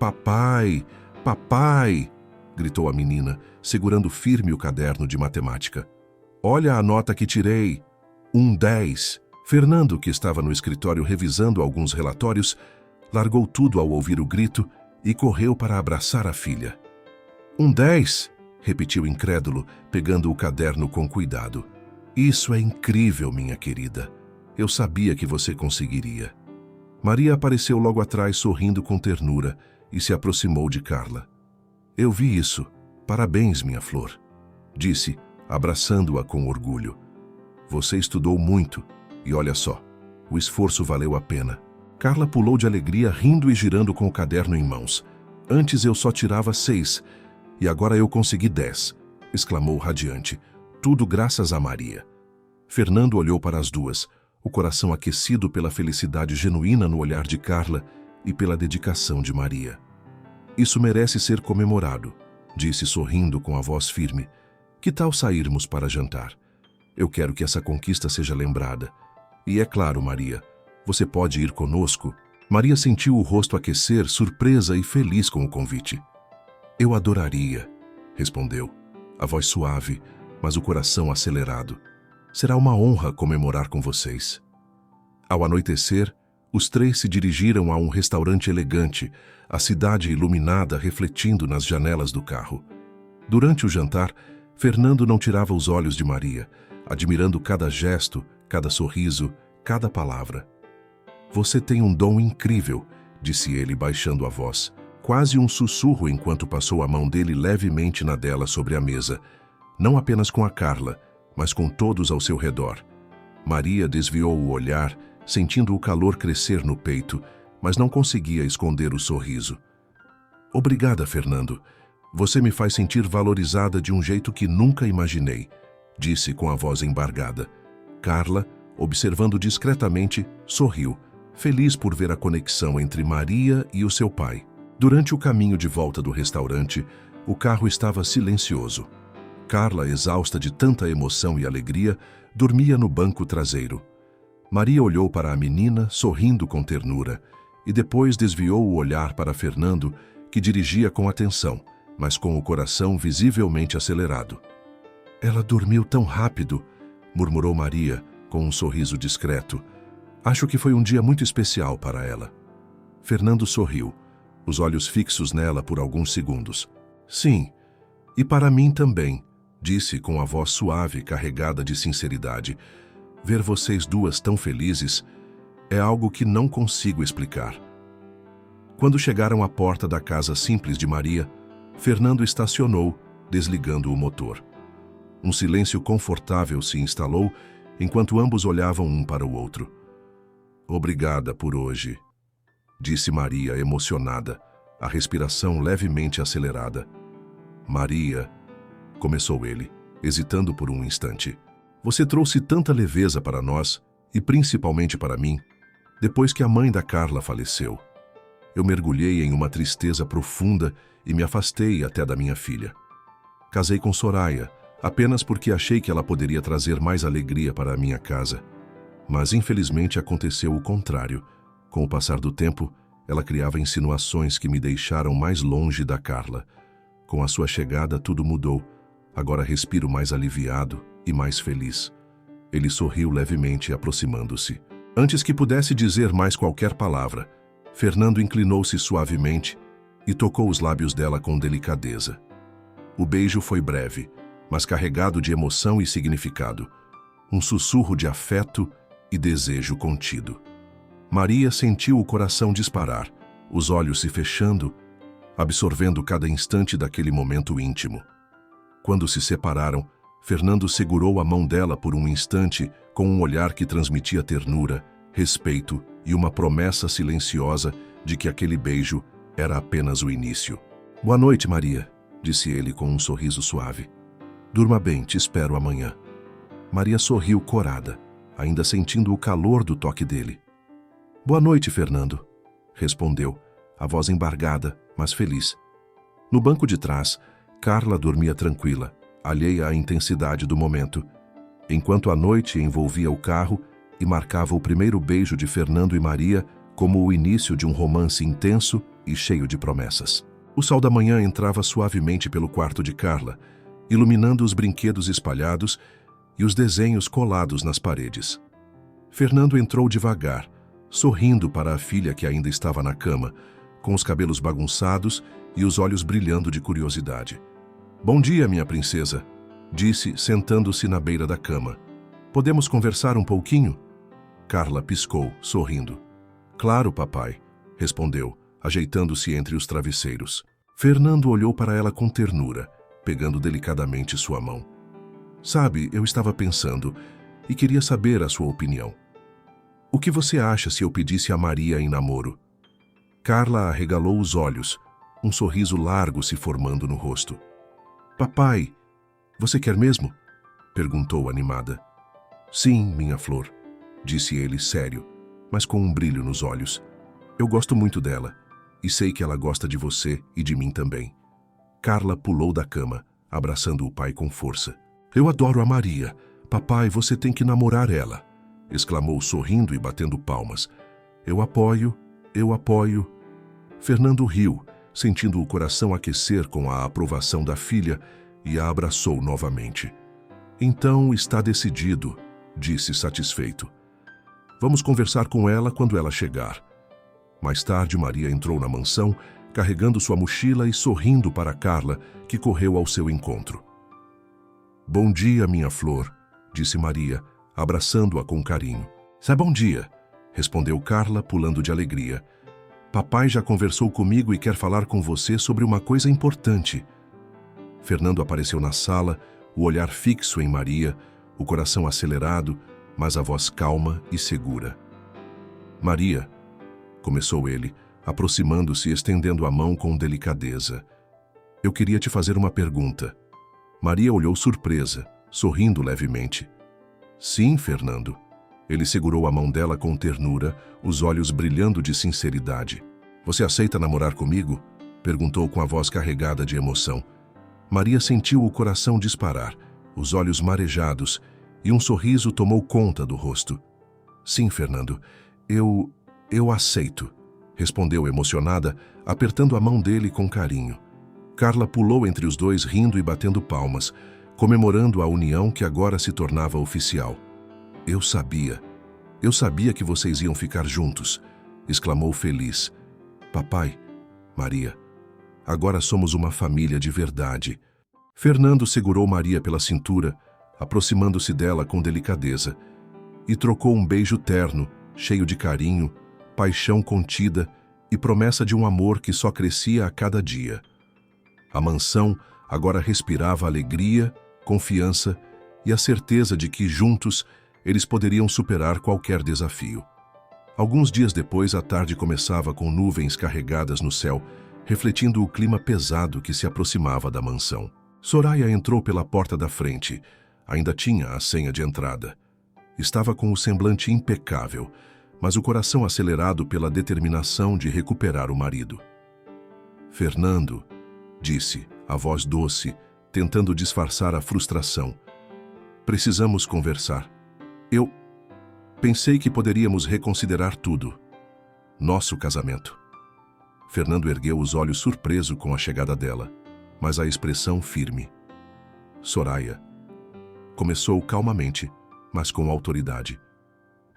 Speaker 1: Papai! Papai! Gritou a menina, segurando firme o caderno de matemática. Olha a nota que tirei! 10. Fernando, que estava no escritório revisando alguns relatórios, largou tudo ao ouvir o grito e correu para abraçar a filha. 10, repetiu incrédulo, pegando o caderno com cuidado. Isso é incrível, minha querida. Eu sabia que você conseguiria. Maria apareceu logo atrás, sorrindo com ternura, e se aproximou de Carla. Eu vi isso. Parabéns, minha flor, disse, abraçando-a com orgulho. Você estudou muito, e olha só, o esforço valeu a pena. Carla pulou de alegria, rindo e girando com o caderno em mãos. Antes eu só tirava 6, e agora eu consegui 10, exclamou radiante. Tudo graças a Maria. Fernando olhou para as duas, o coração aquecido pela felicidade genuína no olhar de Carla e pela dedicação de Maria. Isso merece ser comemorado, disse sorrindo com a voz firme. Que tal sairmos para jantar? Eu quero que essa conquista seja lembrada. E é claro, Maria, você pode ir conosco? Maria sentiu o rosto aquecer, surpresa e feliz com o convite. Eu adoraria, respondeu, a voz suave, mas o coração acelerado. Será uma honra comemorar com vocês. Ao anoitecer, os 3 se dirigiram a um restaurante elegante, a cidade iluminada refletindo nas janelas do carro. Durante o jantar, Fernando não tirava os olhos de Maria, admirando cada gesto, cada sorriso, cada palavra. Você tem um dom incrível, disse ele baixando a voz, quase um sussurro enquanto passou a mão dele levemente na dela sobre a mesa, não apenas com a Carla, mas com todos ao seu redor. Maria desviou o olhar, sentindo o calor crescer no peito, mas não conseguia esconder o sorriso. Obrigada, Fernando. Você me faz sentir valorizada de um jeito que nunca imaginei, disse com a voz embargada. Carla, observando discretamente, sorriu, feliz por ver a conexão entre Maria e o seu pai. Durante o caminho de volta do restaurante, o carro estava silencioso. Carla, exausta de tanta emoção e alegria, dormia no banco traseiro. Maria olhou para a menina, sorrindo com ternura, e depois desviou o olhar para Fernando, que dirigia com atenção, mas com o coração visivelmente acelerado. Ela dormiu tão rápido, murmurou Maria, com um sorriso discreto. Acho que foi um dia muito especial para ela. Fernando sorriu, os olhos fixos nela por alguns segundos. Sim, e para mim também, disse com a voz suave carregada de sinceridade. Ver vocês duas tão felizes é algo que não consigo explicar. Quando chegaram à porta da casa simples de Maria, Fernando estacionou, desligando o motor. Um silêncio confortável se instalou enquanto ambos olhavam um para o outro. Obrigada por hoje, disse Maria emocionada, a respiração levemente acelerada. Maria, começou ele, hesitando por um instante. Você trouxe tanta leveza para nós, e principalmente para mim, depois que a mãe da Carla faleceu. Eu mergulhei em uma tristeza profunda e me afastei até da minha filha. Casei com Soraya, apenas porque achei que ela poderia trazer mais alegria para a minha casa. Mas infelizmente aconteceu o contrário. Com o passar do tempo, ela criava insinuações que me deixaram mais longe da Carla. Com a sua chegada, tudo mudou. Agora respiro mais aliviado e mais feliz. Ele sorriu levemente, aproximando-se. Antes que pudesse dizer mais qualquer palavra, Fernando inclinou-se suavemente e tocou os lábios dela com delicadeza. O beijo foi breve, mas carregado de emoção e significado. Um sussurro de afeto e desejo contido. Maria sentiu o coração disparar, os olhos se fechando, absorvendo cada instante daquele momento íntimo. Quando se separaram, Fernando segurou a mão dela por um instante com um olhar que transmitia ternura, respeito e uma promessa silenciosa de que aquele beijo era apenas o início. Boa noite, Maria, disse ele com um sorriso suave. Durma bem, te espero amanhã. Maria sorriu corada, ainda sentindo o calor do toque dele. Boa noite, Fernando, respondeu, a voz embargada, mas feliz. No banco de trás, Carla dormia tranquila, alheia à intensidade do momento, enquanto a noite envolvia o carro e marcava o primeiro beijo de Fernando e Maria como o início de um romance intenso e cheio de promessas. O sol da manhã entrava suavemente pelo quarto de Carla, iluminando os brinquedos espalhados e os desenhos colados nas paredes. Fernando entrou devagar, sorrindo para a filha que ainda estava na cama, com os cabelos bagunçados e os olhos brilhando de curiosidade. Bom dia, minha princesa, disse, sentando-se na beira da cama. Podemos conversar um pouquinho? Carla piscou, sorrindo. Claro, papai, respondeu, ajeitando-se entre os travesseiros. Fernando olhou para ela com ternura, pegando delicadamente sua mão. Sabe, eu estava pensando e queria saber a sua opinião. O que você acha se eu pedisse a Maria em namoro? Carla arregalou os olhos, um sorriso largo se formando no rosto. Papai, você quer mesmo? Perguntou animada. Sim, minha flor, disse ele sério, mas com um brilho nos olhos. Eu gosto muito dela, e sei que ela gosta de você e de mim também. Carla pulou da cama, abraçando o pai com força. Eu adoro a Maria. Papai, você tem que namorar ela, exclamou sorrindo e batendo palmas. Eu apoio. Fernando riu, sentindo o coração aquecer com a aprovação da filha, e a abraçou novamente. Então está decidido, disse satisfeito. Vamos conversar com ela quando ela chegar. Mais tarde, Maria entrou na mansão, carregando sua mochila e sorrindo para Carla, que correu ao seu encontro. Bom dia, minha flor, disse Maria, abraçando-a com carinho. Bom dia, respondeu Carla, pulando de alegria. Papai já conversou comigo e quer falar com você sobre uma coisa importante. Fernando apareceu na sala, o olhar fixo em Maria, o coração acelerado, mas a voz calma e segura. Maria, começou ele, aproximando-se e estendendo a mão com delicadeza. Eu queria te fazer uma pergunta. Maria olhou surpresa, sorrindo levemente. Sim, Fernando. Ele segurou a mão dela com ternura, os olhos brilhando de sinceridade. Você aceita namorar comigo? Perguntou com a voz carregada de emoção. Maria sentiu o coração disparar, os olhos marejados, e um sorriso tomou conta do rosto. Sim, Fernando, eu aceito, respondeu emocionada, apertando a mão dele com carinho. Carla pulou entre os dois, rindo e batendo palmas, comemorando a união que agora se tornava oficial. Eu sabia que vocês iam ficar juntos, exclamou feliz. Papai, Maria, agora somos uma família de verdade. Fernando segurou Maria pela cintura, aproximando-se dela com delicadeza, e trocou um beijo terno, cheio de carinho, paixão contida e promessa de um amor que só crescia a cada dia. A mansão agora respirava alegria, confiança e a certeza de que, juntos, eles poderiam superar qualquer desafio. Alguns dias depois, a tarde começava com nuvens carregadas no céu, refletindo o clima pesado que se aproximava da mansão. Soraya entrou pela porta da frente. Ainda tinha a senha de entrada. Estava com o semblante impecável, mas o coração acelerado pela determinação de recuperar o marido. Fernando, disse, a voz doce, tentando disfarçar a frustração. Precisamos conversar. Eu pensei que poderíamos reconsiderar tudo. Nosso casamento. Fernando ergueu os olhos surpreso com a chegada dela, mas a expressão firme. Soraya. Começou calmamente, mas com autoridade.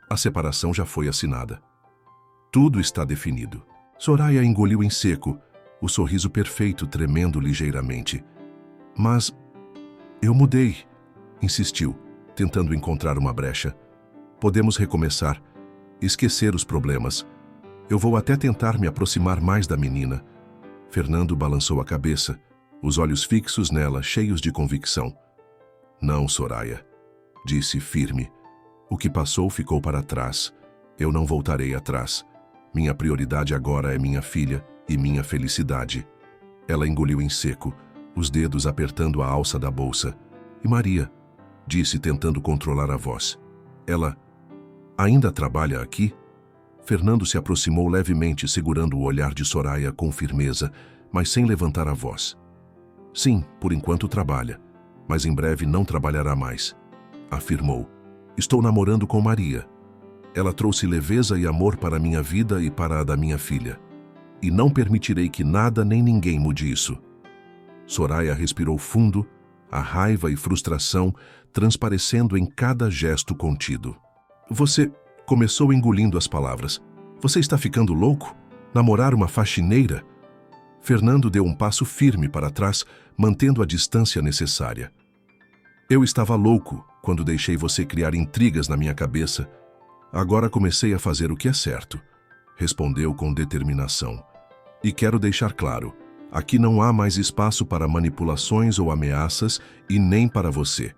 Speaker 1: A separação já foi assinada. Tudo está definido. Soraya engoliu em seco, o sorriso perfeito tremendo ligeiramente. Mas eu mudei, insistiu, tentando encontrar uma brecha. Podemos recomeçar, esquecer os problemas. Eu vou até tentar me aproximar mais da menina. Fernando balançou a cabeça, os olhos fixos nela, cheios de convicção. Não, Soraya, disse firme. O que passou ficou para trás. Eu não voltarei atrás. Minha prioridade agora é minha filha e minha felicidade. Ela engoliu em seco, os dedos apertando a alça da bolsa. E Maria, disse tentando controlar a voz. Ela ainda trabalha aqui? Fernando se aproximou levemente, segurando o olhar de Soraya com firmeza, mas sem levantar a voz. Sim, por enquanto trabalha, mas em breve não trabalhará mais, afirmou. Estou namorando com Maria. Ela trouxe leveza e amor para minha vida e para a da minha filha. E não permitirei que nada nem ninguém mude isso. Soraya respirou fundo, a raiva e frustração transparecendo em cada gesto contido. Você começou engolindo as palavras. Você está ficando louco? Namorar uma faxineira? Fernando deu um passo firme para trás, mantendo a distância necessária. Eu estava louco quando deixei você criar intrigas na minha cabeça. Agora comecei a fazer o que é certo, respondeu com determinação. E quero deixar claro, aqui não há mais espaço para manipulações ou ameaças e nem para você.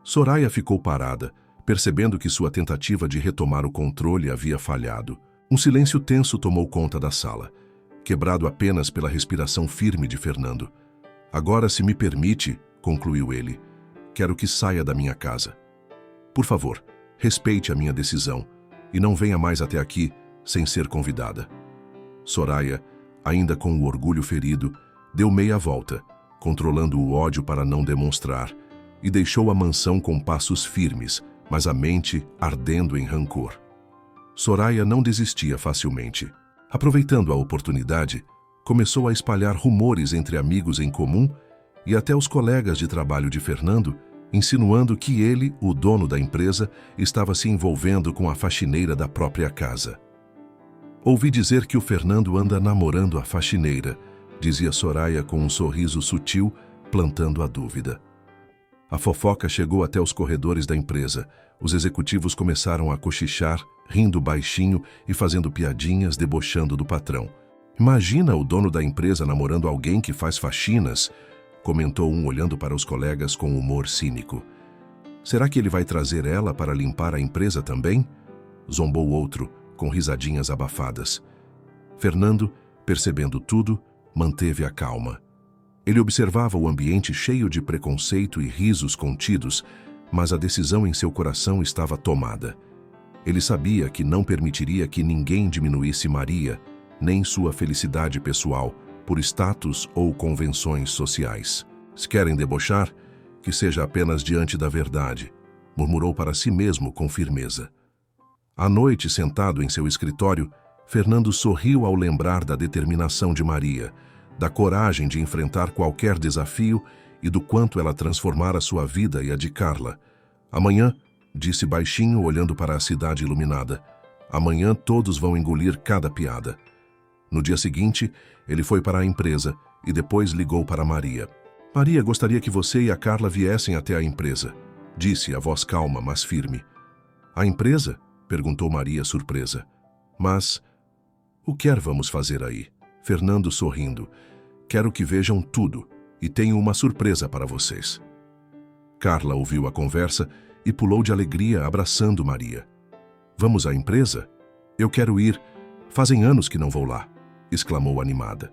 Speaker 1: Soraya ficou parada, percebendo que sua tentativa de retomar o controle havia falhado. Um silêncio tenso tomou conta da sala, quebrado apenas pela respiração firme de Fernando. Agora, se me permite, concluiu ele, quero que saia da minha casa. Por favor, respeite a minha decisão e não venha mais até aqui sem ser convidada. Soraya, ainda com o orgulho ferido, deu meia volta, controlando o ódio para não demonstrar, e deixou a mansão com passos firmes, mas a mente ardendo em rancor. Soraya não desistia facilmente. Aproveitando a oportunidade, começou a espalhar rumores entre amigos em comum e até os colegas de trabalho de Fernando, insinuando que ele, o dono da empresa, estava se envolvendo com a faxineira da própria casa. Ouvi dizer que o Fernando anda namorando a faxineira, dizia Soraya com um sorriso sutil, plantando a dúvida. A fofoca chegou até os corredores da empresa. Os executivos começaram a cochichar, rindo baixinho e fazendo piadinhas, debochando do patrão. Imagina o dono da empresa namorando alguém que faz faxinas, comentou um olhando para os colegas com humor cínico. Será que ele vai trazer ela para limpar a empresa também? Zombou outro, com risadinhas abafadas. Fernando, percebendo tudo, manteve a calma. Ele observava o ambiente cheio de preconceito e risos contidos, mas a decisão em seu coração estava tomada. Ele sabia que não permitiria que ninguém diminuísse Maria, nem sua felicidade pessoal, por status ou convenções sociais. Se querem debochar, que seja apenas diante da verdade, murmurou para si mesmo com firmeza. À noite, sentado em seu escritório, Fernando sorriu ao lembrar da determinação de Maria, da coragem de enfrentar qualquer desafio e do quanto ela transformara sua vida e a de Carla. Amanhã, disse baixinho olhando para a cidade iluminada, amanhã todos vão engolir cada piada. No dia seguinte, ele foi para a empresa e depois ligou para Maria. Maria gostaria que você e a Carla viessem até a empresa, disse a voz calma, mas firme. A empresa? Perguntou Maria surpresa. Mas, o que vamos fazer aí? Fernando sorrindo. Quero que vejam tudo e tenho uma surpresa para vocês. Carla ouviu a conversa e pulou de alegria abraçando Maria. Vamos à empresa? Eu quero ir. Fazem anos que não vou lá, exclamou animada.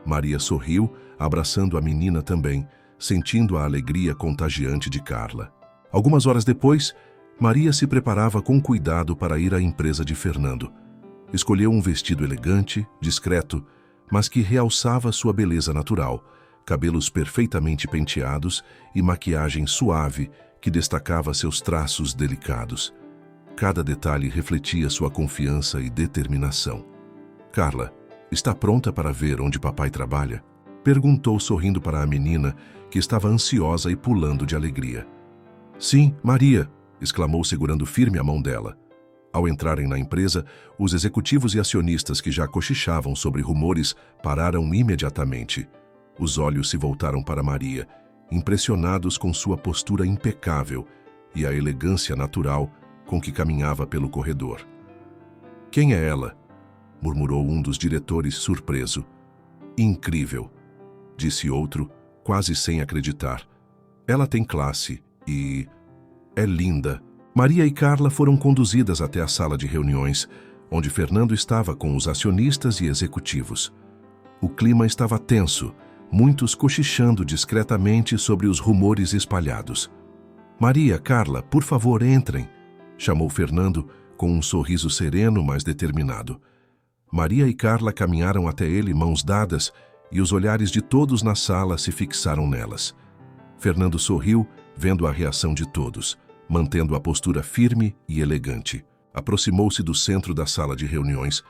Speaker 1: Maria sorriu, abraçando a menina também, sentindo a alegria contagiante de Carla. Algumas horas depois, Maria se preparava com cuidado para ir à empresa de Fernando. Escolheu um vestido elegante, discreto, mas que realçava sua beleza natural, cabelos perfeitamente penteados e maquiagem suave que destacava seus traços delicados. Cada detalhe refletia sua confiança e determinação. Carla, está pronta para ver onde papai trabalha? Perguntou sorrindo para a menina, que estava ansiosa e pulando de alegria. Sim, Maria, exclamou segurando firme a mão dela. Ao entrarem na empresa, os executivos e acionistas que já cochichavam sobre rumores pararam imediatamente. Os olhos se voltaram para Maria, impressionados com sua postura impecável e a elegância natural com que caminhava pelo corredor. Quem é ela? Murmurou um dos diretores surpreso. Incrível, disse outro, quase sem acreditar. Ela tem classe e é linda. Maria e Carla foram conduzidas até a sala de reuniões, onde Fernando estava com os acionistas e executivos. O clima estava tenso, muitos cochichando discretamente sobre os rumores espalhados. Maria, Carla, por favor, entrem, chamou Fernando com um sorriso sereno, mas determinado. Maria e Carla caminharam até ele, mãos dadas, e os olhares de todos na sala se fixaram nelas. Fernando sorriu, vendo a reação de todos, mantendo a postura firme e elegante. Aproximou-se do centro da sala de reuniões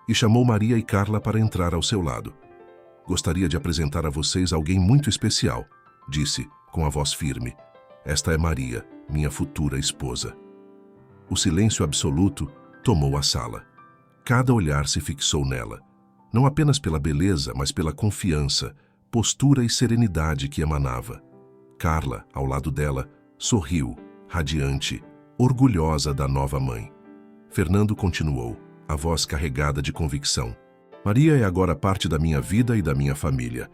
Speaker 1: e chamou Maria e Carla para entrar ao seu lado. Gostaria de apresentar a vocês alguém muito especial, disse, com a voz firme. Esta é Maria, minha futura esposa. O silêncio absoluto tomou a sala. Cada olhar se fixou nela, não apenas pela beleza, mas pela confiança, postura e serenidade que emanava. Carla, ao lado dela, sorriu, radiante, orgulhosa da nova mãe. Fernando continuou, a voz carregada de convicção. Maria é agora parte da minha vida e da minha família.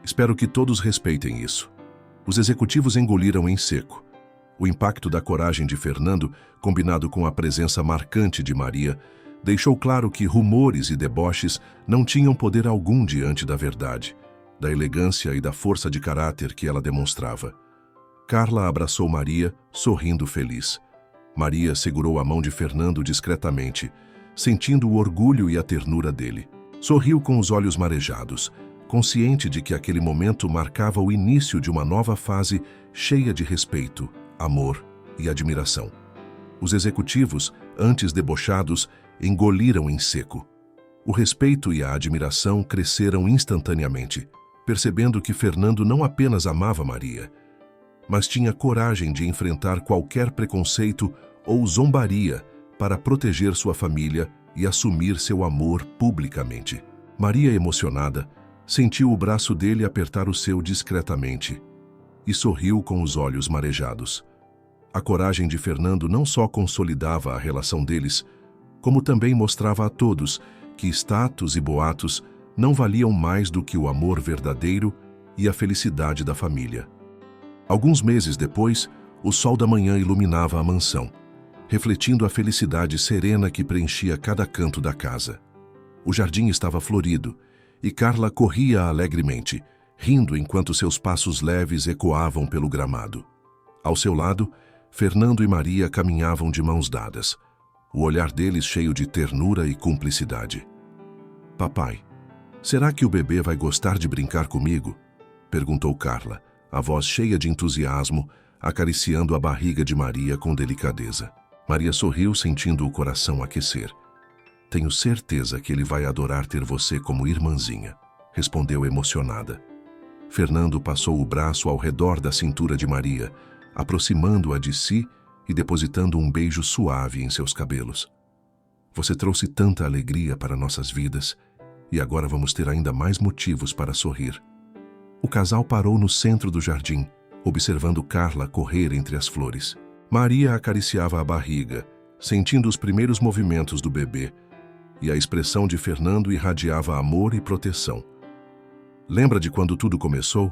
Speaker 1: Espero que todos respeitem isso. Os executivos engoliram em seco. O impacto da coragem de Fernando, combinado com a presença marcante de Maria, deixou claro que rumores e deboches não tinham poder algum diante da verdade, da elegância e da força de caráter que ela demonstrava. Carla abraçou Maria, sorrindo feliz. Maria segurou a mão de Fernando discretamente, sentindo o orgulho e a ternura dele. Sorriu com os olhos marejados, consciente de que aquele momento marcava o início de uma nova fase cheia de respeito, amor e admiração. Os executivos, antes debochados, engoliram em seco. O respeito e a admiração cresceram instantaneamente, percebendo que Fernando não apenas amava Maria, mas tinha coragem de enfrentar qualquer preconceito ou zombaria para proteger sua família e assumir seu amor publicamente. Maria, emocionada, sentiu o braço dele apertar o seu discretamente e sorriu com os olhos marejados. A coragem de Fernando não só consolidava a relação deles, como também mostrava a todos que status e boatos não valiam mais do que o amor verdadeiro e a felicidade da família. Alguns meses depois, o sol da manhã iluminava a mansão, refletindo a felicidade serena que preenchia cada canto da casa. O jardim estava florido e Carla corria alegremente, rindo enquanto seus passos leves ecoavam pelo gramado. Ao seu lado, Fernando e Maria caminhavam de mãos dadas, o olhar deles cheio de ternura e cumplicidade. Papai, será que o bebê vai gostar de brincar comigo? Perguntou Carla, a voz cheia de entusiasmo, acariciando a barriga de Maria com delicadeza. Maria sorriu, sentindo o coração aquecer. Tenho certeza que ele vai adorar ter você como irmãzinha, respondeu emocionada. Fernando passou o braço ao redor da cintura de Maria, aproximando-a de si e depositando um beijo suave em seus cabelos. Você trouxe tanta alegria para nossas vidas e agora vamos ter ainda mais motivos para sorrir. O casal parou no centro do jardim, observando Carla correr entre as flores. Maria acariciava a barriga, sentindo os primeiros movimentos do bebê, e a expressão de Fernando irradiava amor e proteção. Lembra de quando tudo começou?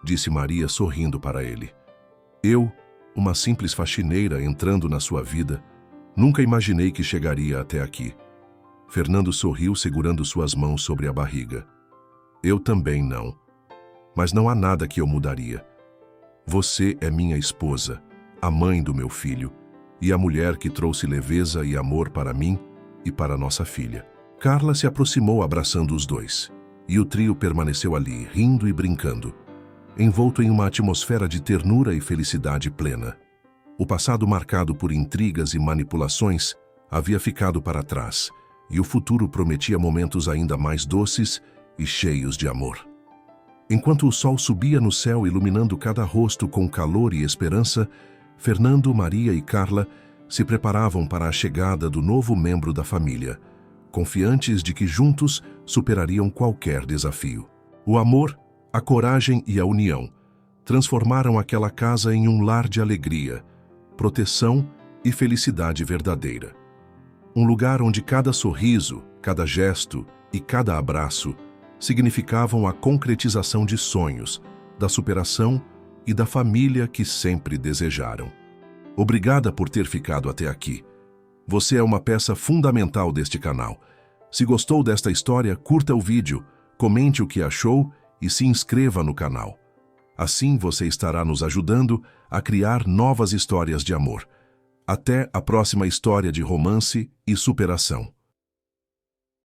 Speaker 1: Disse Maria sorrindo para ele. Eu, uma simples faxineira entrando na sua vida, nunca imaginei que chegaria até aqui. Fernando sorriu segurando suas mãos sobre a barriga. Eu também não. Mas não há nada que eu mudaria. Você é minha esposa, a mãe do meu filho, e a mulher que trouxe leveza e amor para mim e para nossa filha. Carla se aproximou abraçando os dois, e o trio permaneceu ali, rindo e brincando, envolto em uma atmosfera de ternura e felicidade plena. O passado marcado por intrigas e manipulações havia ficado para trás, e o futuro prometia momentos ainda mais doces e cheios de amor. Enquanto o sol subia no céu iluminando cada rosto com calor e esperança, Fernando, Maria e Carla se preparavam para a chegada do novo membro da família, confiantes de que juntos superariam qualquer desafio. O amor, a coragem e a união transformaram aquela casa em um lar de alegria, proteção e felicidade verdadeira. Um lugar onde cada sorriso, cada gesto e cada abraço significavam a concretização de sonhos, da superação e da família que sempre desejaram. Obrigada por ter ficado até aqui. Você é uma peça fundamental deste canal. Se gostou desta história, curta o vídeo, comente o que achou e se inscreva no canal. Assim você estará nos ajudando a criar novas histórias de amor. Até a próxima história de romance e superação.